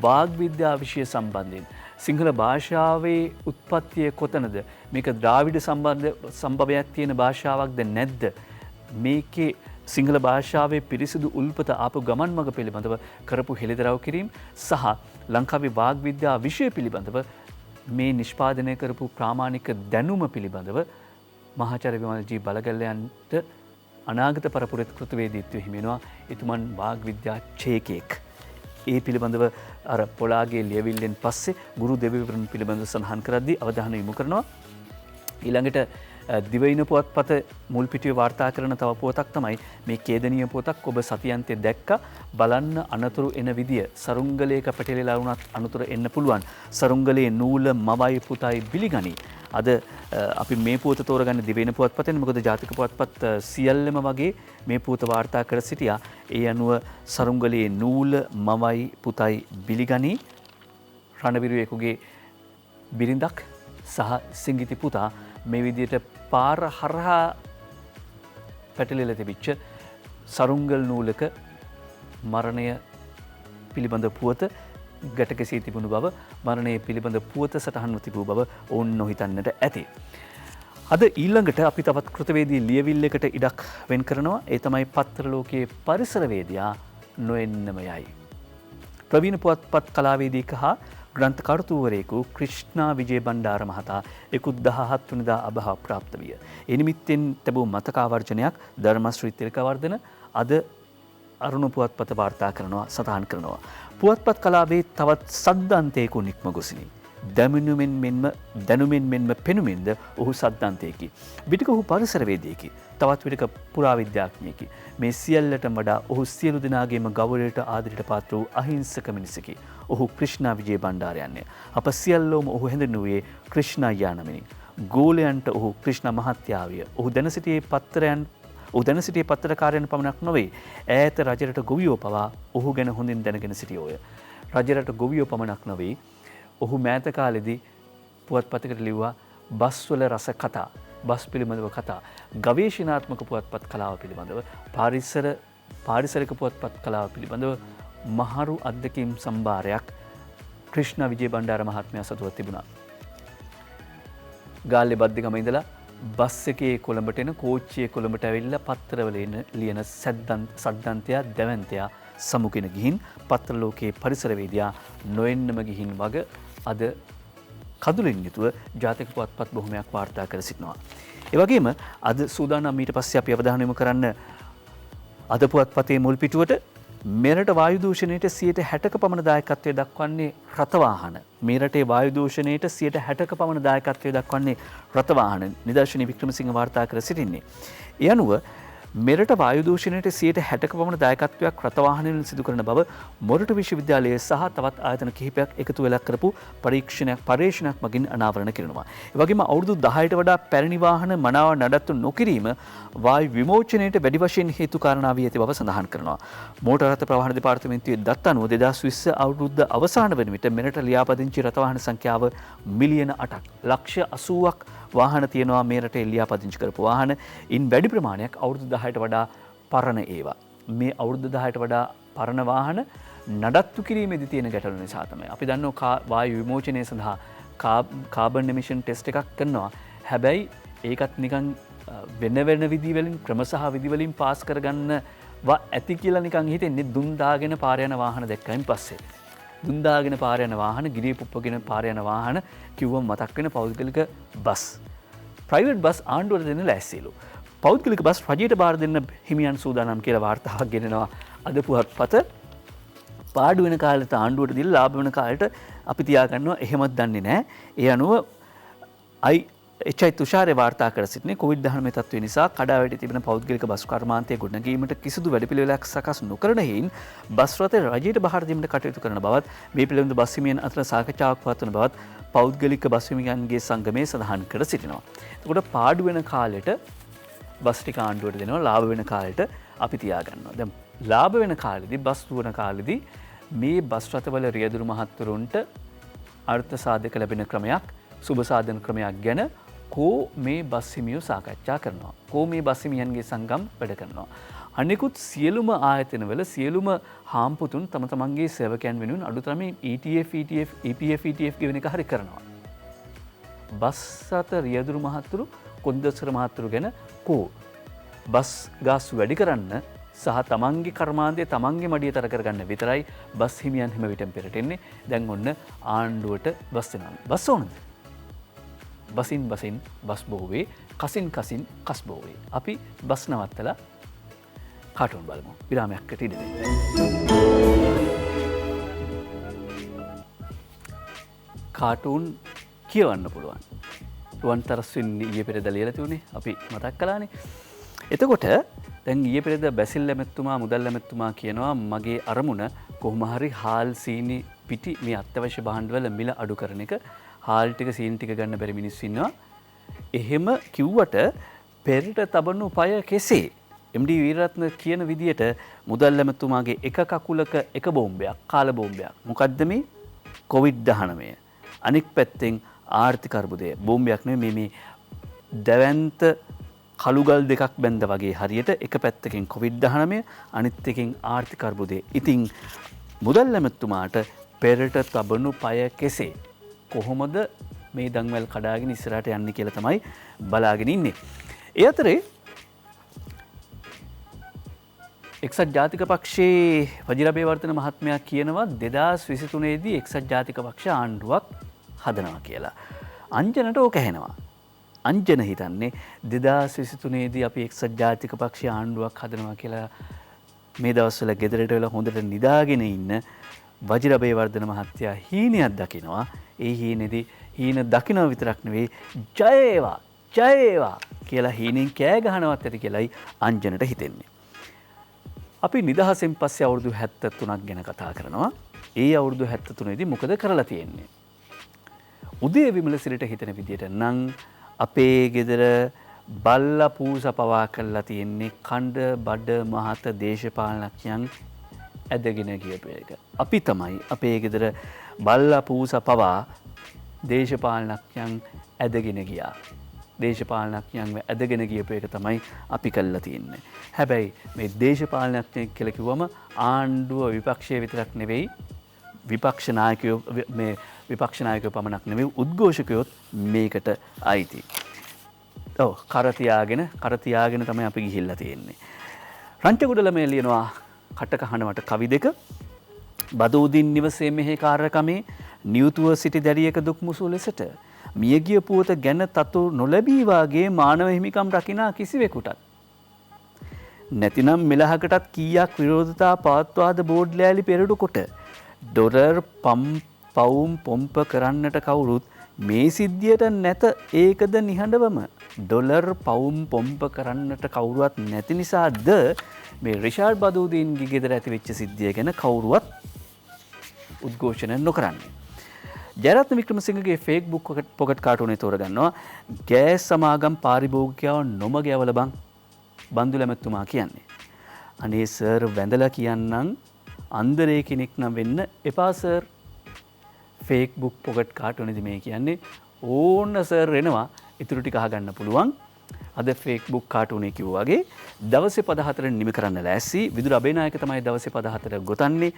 Speaker 1: වාග් විද්‍යා විෂය සම්බන්ධයෙන් සිංහල භාෂාවේ උත්පත්තිය කොතනද? මේක ද්‍රාවිඩ සම්භවයක් තියෙන භාෂාවක්ද නැද්ද? මේකේ සිංහල භාෂාවේ පිරිසිදු උල්පත ආපු ගමන් මඟ පිළිබඳව කරපු හෙළිදරව් කිරීම සහ ලංකාවේ වාග් විද්‍යා විෂය පිළිබඳව මේ නිෂ්පාදනය කරපු ප්‍රාමාණික දැනුම පිළිබඳව මහාචාර්ය විමල්ජී බලගල්ලයන්ට අනාගත පරපුරට කෘතවේදීත්වය හිමි වෙනවා. එතුමන් වාග් විද්‍යා චේකෙක්. ඒ පිළිබඳව අර පොලාගේ ලියවිල්ලෙන් පස්සේ ගුරු දෙවිවරුන් පිළිබඳව සඳහන් කරද්දී අවධානය යොමු කරනවා. ඊළඟට දිවයින පුවත්පත මුල් පිටුවේ වාර්තා කරන තව පුවතක් තමයි මේ කේදනීය පුවතක්. ඔබ සතියන්තයේ දැක්කා. බලන්න අනතුරු එන විදිය. සරුංගලයක පැටලෙලා වුණත් අනතුරු එන්න පුළුවන්. සරුංගලයේ නූල මවයි පුතයි බිලිගනි. අද අපි මේ පුවත තෝරගන්න දිවයින පුවත්පතෙන්. මොකද ජාතික පුවත්පත් සියල්ලම වගේ මේ පුවත වාර්තා කර සිටියා. ඒ අනුව සරුංගලයේ නූල මවයි පුතයි බිලිගනි. රණවිරුවෙකුගේ බිරිඳක් සහ සිංගිති පුතා මේ විදිහට පාර හරහා පැටලෙලා තිබිච්ච සරුංගල් නූලක මරණය පිළිබඳ පුවත ගැටකැසී තිබුණු බව මරණය පිළිබඳ පුවත සටහන්ව තිබූ බව ඔවුන් නොහිතන්නට ඇති. අද ඊළඟට අපි තවත් කෘතවේදී ලියවිල්ලකට ඉඩක් වෙන් කරනවා. ඒ තමයි පත්තර ලෝකයේ පරිසරවේදියා නොඑන්නම යයි. ප්‍රවීණ පුවත්පත් කලාවේදික හා ග්‍රන්ථ කර්තෘවරයෙකු ක්‍රිෂ්ණා විජේබණ්ඩාර මහතා 17 වෙනිදා අභාව ප්‍රාප්ත විය. ඒ නිමිත්තෙන් තිබූ මතකාවර්ජනයක් ධර්මශ්‍රී තිලකවර්ධන අද අරුණ පුවත්පත වාර්තා කරනවා සටහන් කරනවා. පුවත්පත් කලාවේ තවත් සද්දන්තයෙකු නික්ම ගොසිනි. දැනුමෙන් මෙන්ම පෙනුමෙන්ද ඔහු සද්දන්තයෙකි. විටක ඔහු පරිසරවේදියෙකි. තවත් විටක පුරාවිද්‍යාඥයෙකි. මේ සියල්ලටම වඩා ඔහු සියලු දෙනාගේම ගෞරවයට ආදරයට පාත්‍ර වූ අහිංසක මිනිසෙකි. ඔහු ක්‍රිෂ්ණා විජේබණ්ඩාර යන්නේ. අප සියල්ලෝම ඔහු හැඳින්වුවේ ක්‍රිෂ්ණා යා නමිනි. ගෝලයන්ට ඔහු ක්‍රිෂ්ණා මහත්තයා විය. ඔහු දැන සිටියේ පත්තරකාරයන් පමණක් නොවේ. ඈත රජරට ගොවියෝ පවා ඔහු ගැන හොඳින් දැනගෙන සිටියෝය. රජරට ගොවියෝ පමණක් නොවේ. ඔහු මෑත කාලෙදී පුවත්පතකට ලිව්වා බස්වල රස කතා, බස් පිළිබඳව කතා, ගවේෂණාත්මක පුවත්පත් කලාව පිළිබඳව, පාරිසරික පුවත්පත් කලාව පිළිබඳව මහරු අත්දැකීම් සම්භාරයක් ක්‍රිෂ්ණා විජේබණ්ඩාර මහත්මයා සතුව තිබුණා. ගාල්ලේ බද්දිගම ඉඳලා බස් එකේ කොළඹට එන කෝච්චියේ කොළඹට ඇවිල්ලා පත්තරවල ලියන සද්දන්තයා දැවැන්තයා සමුගෙන ගිහින් පත්තර ලෝකයේ පරිසරවේදියා නොඑන්නම ගිහින් වග අද කදුලින් යුතුව ජාතික පුවත්පත් බොහොමයක් වාර්තා කර සිටිනවා. ඒ වගේම අද සූදානම් ඊට පස්සේ අපි අවධානය යොමු කරන්න අද පුවත්පතේ මුල් පිටුවට මෙරට වායු දූෂණයට 60% පමණ දායකත්වය දක්වන්නේ රථවාහන. මේ රටේ වායු දූෂණයට 60% පමණ දායකත්වය දක්වන්නේ රථවාහන. නිදර්ශනීය වික්‍රමසිංහ වාර්තා කර සිටින්නේ. ඒ අනුව මෙරට වායු දූෂණයට 60% පමණ දායකත්වයක් රථවාහනවලින් සිදු කරන බව මොරටු විශ්වවිද්‍යාලයේ සහ තවත් ආයතන කිහිපයක් එකතු වෙලා කරපු පරීක්ෂණයක් මගින් අනාවරණ කරනවා. ඒ වගේම අවුරුදු 10ට වඩා පැරණි වාහන මනාව නඩත්තු නොකිරීම වායු විමෝචනයට වැඩි වශයෙන් හේතු කාරණා වී ඇති බව සඳහන් කරනවා. මෝටර් රථ ප්‍රවාහන දෙපාර්තමේන්තුවේ දත් අනුව 2020 අවුරුද්ද අවසාන වන විට මෙරට ලියාපදිංචි රථවාහන සංඛ්‍යාව මිලියන 8ක් ලක්ෂ 80ක් වාහන තියෙනවා මේ රටේ ලියාපදිංචි කරපු වාහන. ඉන් වැඩි ප්‍රමාණයක් අවුරුදු 10ට වඩා පරණ ඒවා. මේ අවුරුදු 10ට වඩා පරණ වාහන නඩත්තු කිරීමේදී තියෙන ගැටලු නිසා තමයි. අපි දන්නවා වායු විමෝචනය සඳහා කාබන් එමිෂන් ටෙස්ට් එකක් කරනවා. හැබැයි ඒකත් නිකන් වෙන විදි වලින් ක්‍රම සහ විදි වලින් පාස් කරගන්නවා ඇති කියලා නිකන් හිතෙන්නේ දුම් දාගෙන පාර යන වාහන දැක්කයින් පස්සේ. දුම් දාගෙන පාර යන වාහන, ගිරිය පුප්පගෙන පාර යන වාහන කිව්වම මතක් වෙන පෞද්ගලික බස්. ප්‍රයිවට් බස් ආණ්ඩුවට දෙන්න ලෑස්තිලු. පෞද්ගලික බස් රජයට බාර දෙන්න හිමියන් සූදානම් කියලා වාර්තාවක් ගෙනෙනවා අද පුවත්පත. පාඩු වෙන කාලෙට ආණ්ඩුවට දීලා ලාභ වෙන කාලෙට අපි තියාගන්නවා එහෙමත් දන්නේ නැහැ. ඒ අනුව HI තුෂාරේ වාර්තා කර සිටිනේ COVID-19 තත්ත්වය නිසා කඩා වැටී තිබෙන පෞද්ගලික බස් කර්මාන්තය ගොඩනැගීමට කිසිදු වැඩපිළිවෙලක් සකස් නොකරන හේයින් බස් රථ රජයට බාර දීමට කටයුතු කරන බවත් මේ පිළිබඳ බස් හිමියන් අතර සාකච්ඡාවක් පවත්වන බවත් පෞද්ගලික බස් හිමියන්ගේ සංගමය සඳහන් කර සිටිනවා. එතකොට පාඩු වෙන කාලෙට බස් ටික ආණ්ඩුවට දෙනවා, ලාභ වෙන කාලෙට අපි තියාගන්නවා. දැන් ලාභ වෙන කාලෙදී බස් දුවන කාලෙදී මේ බස් රථවල රියදුරු මහත්වරුන්ට අර්ථ සාධක ලැබෙන ක්‍රමයක්, සුබ සාධන ක්‍රමයක් ගැන කෝ මේ බස් හිමියෝ සාකච්ඡා කරනවා. කෝ මේ බස් හිමියන්ගේ සංගම් වැඩ කරනවා. අනෙකුත් සියලුම ආයතනවල සියලුම හාම්පුතුන් තම තමන්ගේ සේවකයන් වෙනුවෙන් අඩුතරමින් ETF, EPF, ETF ගෙවන එක හරි කරනවා. බස් රථ රියදුරු මහත්තුරු කොන්දස්කර මහත්තුරු ගැන කෝ බස් ගාස් වැඩි කරන්න සහ තමන්ගේ කර්මාන්තය තමන්ගේ මඩිය තර කරගන්න විතරයි බස් හිමියන් හැම විටම පෙරට එන්නේ. දැන් ඔන්න ආණ්ඩුවට බස් දෙනවා. බස් ඕනද? බසින් බස් බොහෝ වේ, කසින් කස් බොහෝ වේ. අපි බස් නවත්තලා කාටුන් බලමු. විරාමයකට ඉඩ දෙන්න. කාටුන් කියවන්න පුළුවන්. රුවන් තරස්වින් ඊයේ පෙරේද ලියලා තිබුණේ අපි මතක් කළානේ. එතකොට දැන් ඊයේ පෙරේද බැසිල් ඇමැතුමා මුදල් ඇමැතුමා කියනවා මගේ අරමුණ කොහොම හරි හාල් සීනි පිටි මේ අත්‍යවශ්‍ය භාණ්ඩවල මිල අඩු කරන එක. හාල් ටික සීනි ටික ගන්න බැරි මිනිස්සු ඉන්නවා. එහෙම කිව්වට පෙරට තබනු පය කෙසේ? MD වීරරත්න කියන විදියට මුදල් ඇමැතුමාගේ එක කකුලක එක බෝම්බයක්, කාල බෝම්බයක්. මොකද්ද මේ? COVID-19. අනෙක් පැත්තෙන් ආර්ථික අර්බුදය. බෝම්බයක් නෙමෙයි මේ දැවැන්ත කළුගල් දෙකක් බැඳ වගේ හරියට එක පැත්තකින් COVID-19 අනිත් එකකින් ආර්ථික අර්බුදය. ඉතින් මුදල් ඇමතුමාට පෙරට තබනු පය කෙසේ කොහොමද මේ දන්වැල් කඩාගෙන ඉස්සරහට යන්නේ කියලා තමයි බලාගෙන ඉන්නේ. ඒ අතරේ එක්සත් ජාතික පක්ෂයේ වජිරබේවර්ධන මහත්මයා කියනවා 2023 දී එක්සත් ජාතික පක්ෂ ආණ්ඩුවක් හදනවා කියලා. අංජනට ඕක ඇහෙනවා. අංජන හිතන්නේ 2023 දී අපි එක්සත් ජාතික පක්ෂ ආණ්ඩුවක් හදනවා කියලා මේ දවස්වල ගෙදරට වෙලා හොඳට නිදාගෙන ඉන්න වජිරබේවර්ධන මහත්තයා හීනයක් දකිනවා. ඒ හීනේදී හීන දකිනවා විතරක් නෙවෙයි ජය වේවා ජය වේවා කියලා හීනෙන් කෑ ගහනවත් ඇති කියලායි අංජනට හිතෙන්නේ. අපි නිදහසෙන් පස්සේ අවුරුදු 73ක් ගැන කතා කරනවා. ඒ අවුරුදු 73 දී මොකද කරලා තියෙන්නේ? උදේ විමලසිරිට හිතන විදිහට නම් අපේ ගෙදර බල්ලා පූස පවා කරලා තියෙන්නේ කණ්ඩ බඩ මහත දේශපාලනඥයන් ඇදගෙන ගියපු එක. අපි තමයි අපේ ගෙදර බල්ලා පූස පවා දේශපාලනඥයන් ඇදගෙන ගියා. දේශපාලනඥයන්ව ඇදගෙන ගියපු එක තමයි අපි කළා තියෙන්නේ. හැබැයි මේ දේශපාලනඥයෙක් කියලා කිව්වම ආණ්ඩුව විපක්ෂයේ විතරක් නෙවෙයි විපක්ෂ නායකයෝ පමණක් නෙවෙයි උද්ඝෝෂකයොත් මේකට අයිති. ඔව් කර තියාගෙන තමයි අපි ගිහිල්ලා තියෙන්නේ. රංචගොඩ ළමයා ලියනවා කට කහනවට කවි දෙක. බදෝදින් නිවසේ මෙහි කාර්යකමේ නියුතුව සිටි දැරියක දුක් මුසු ලෙසට මියගිය පුවත ගැන තතු නොලැබී වාගේ මානව හිමිකම් රකිනා කිසිවෙකුටත් නැතිනම් මෙලහකටත් කීයක් විරෝධතා පවත්වාද බෝඩ් ලෑලි පෙරඩු කොට ඩොලර් පවුම් පොම්ප කරන්නට කවුරුත් මේ සිද්ධියට නැත ඒකද නිහඬවම ඩොලර් පවුම් පොම්ප කරන්නට කවුරුවත් නැති නිසාද මේ රිෂාඩ් බදූදීන්ගේ ගෙදර ඇති වෙච්ච සිද්ධිය ගැන කවුරුවත් උද්ඝෝෂණය නොකරන්නේ. ජයරත්න වික්‍රමසිංහගේ ෆේස්බුක් පොකට් කාටුනේ තෝරගන්නවා ගෑස් සමාගම් පාරිභෝගිකයව නොමග යවල බන්දුල ඇමතුමා කියන්නේ. අනේ සර් වැඳලා කියන්නම් අන්දරේ කෙනෙක් නම් වෙන්න එපා සර්. ෆේස්බුක් පොකට් කාටුනේදී මේ කියන්නේ ඕන්න සර් එනවා ඉතුරු ටික අහගන්න පුළුවන්. අද ෆේස්බුක් කාටුනේ කිව්වා වගේ දවසේ පද 4 නිම කරන්න ලෑස්ති. විදුර අබේනායක තමයි දවසේ පද 4 ගොතන්නේ.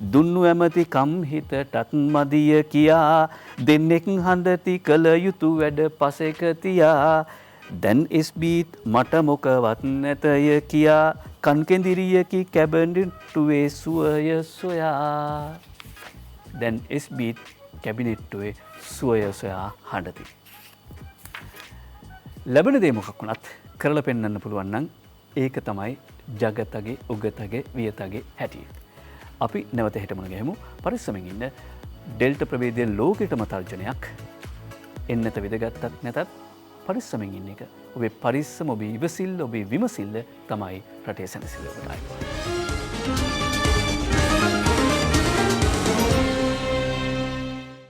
Speaker 1: දුන්නු ඇමති කම් හිතටත් මදිය කියා දෙන්නෙක් හඳති කළ යුතු වැඩ පසෙක තියා දැන් ස්බීත් මට මොකවත් නැතය කියා කන්කෙන්දිරියකි කැබිනට්ටුවේ සුවය සොයා දැන් ස්බීත් කැබිනට්ටුවේ සුවය සොයා හඬති. ලැබෙන දේ මොකක් වුණත් කරලා පෙන්වන්න පුළුවන් නම් ඒක තමයි జగතගේ උගතගේ වියතගේ හැටි. අපි නැවත හෙට මුණ ගැහෙමු. පරිස්සමෙන් ඉන්න. ඩෙල්ටා ප්‍රභේදයේ ලෝකෙටම තර්ජනයක් එන්නත විදගත්තත් නැතත් පරිස්සමෙන් ඉන්න එක. ඔබේ පරිස්සම ඔබේ ඉවසිල්ල ඔබේ විමසිල්ල තමයි රටේ සැනසෙල්ල ඔබට ආයි.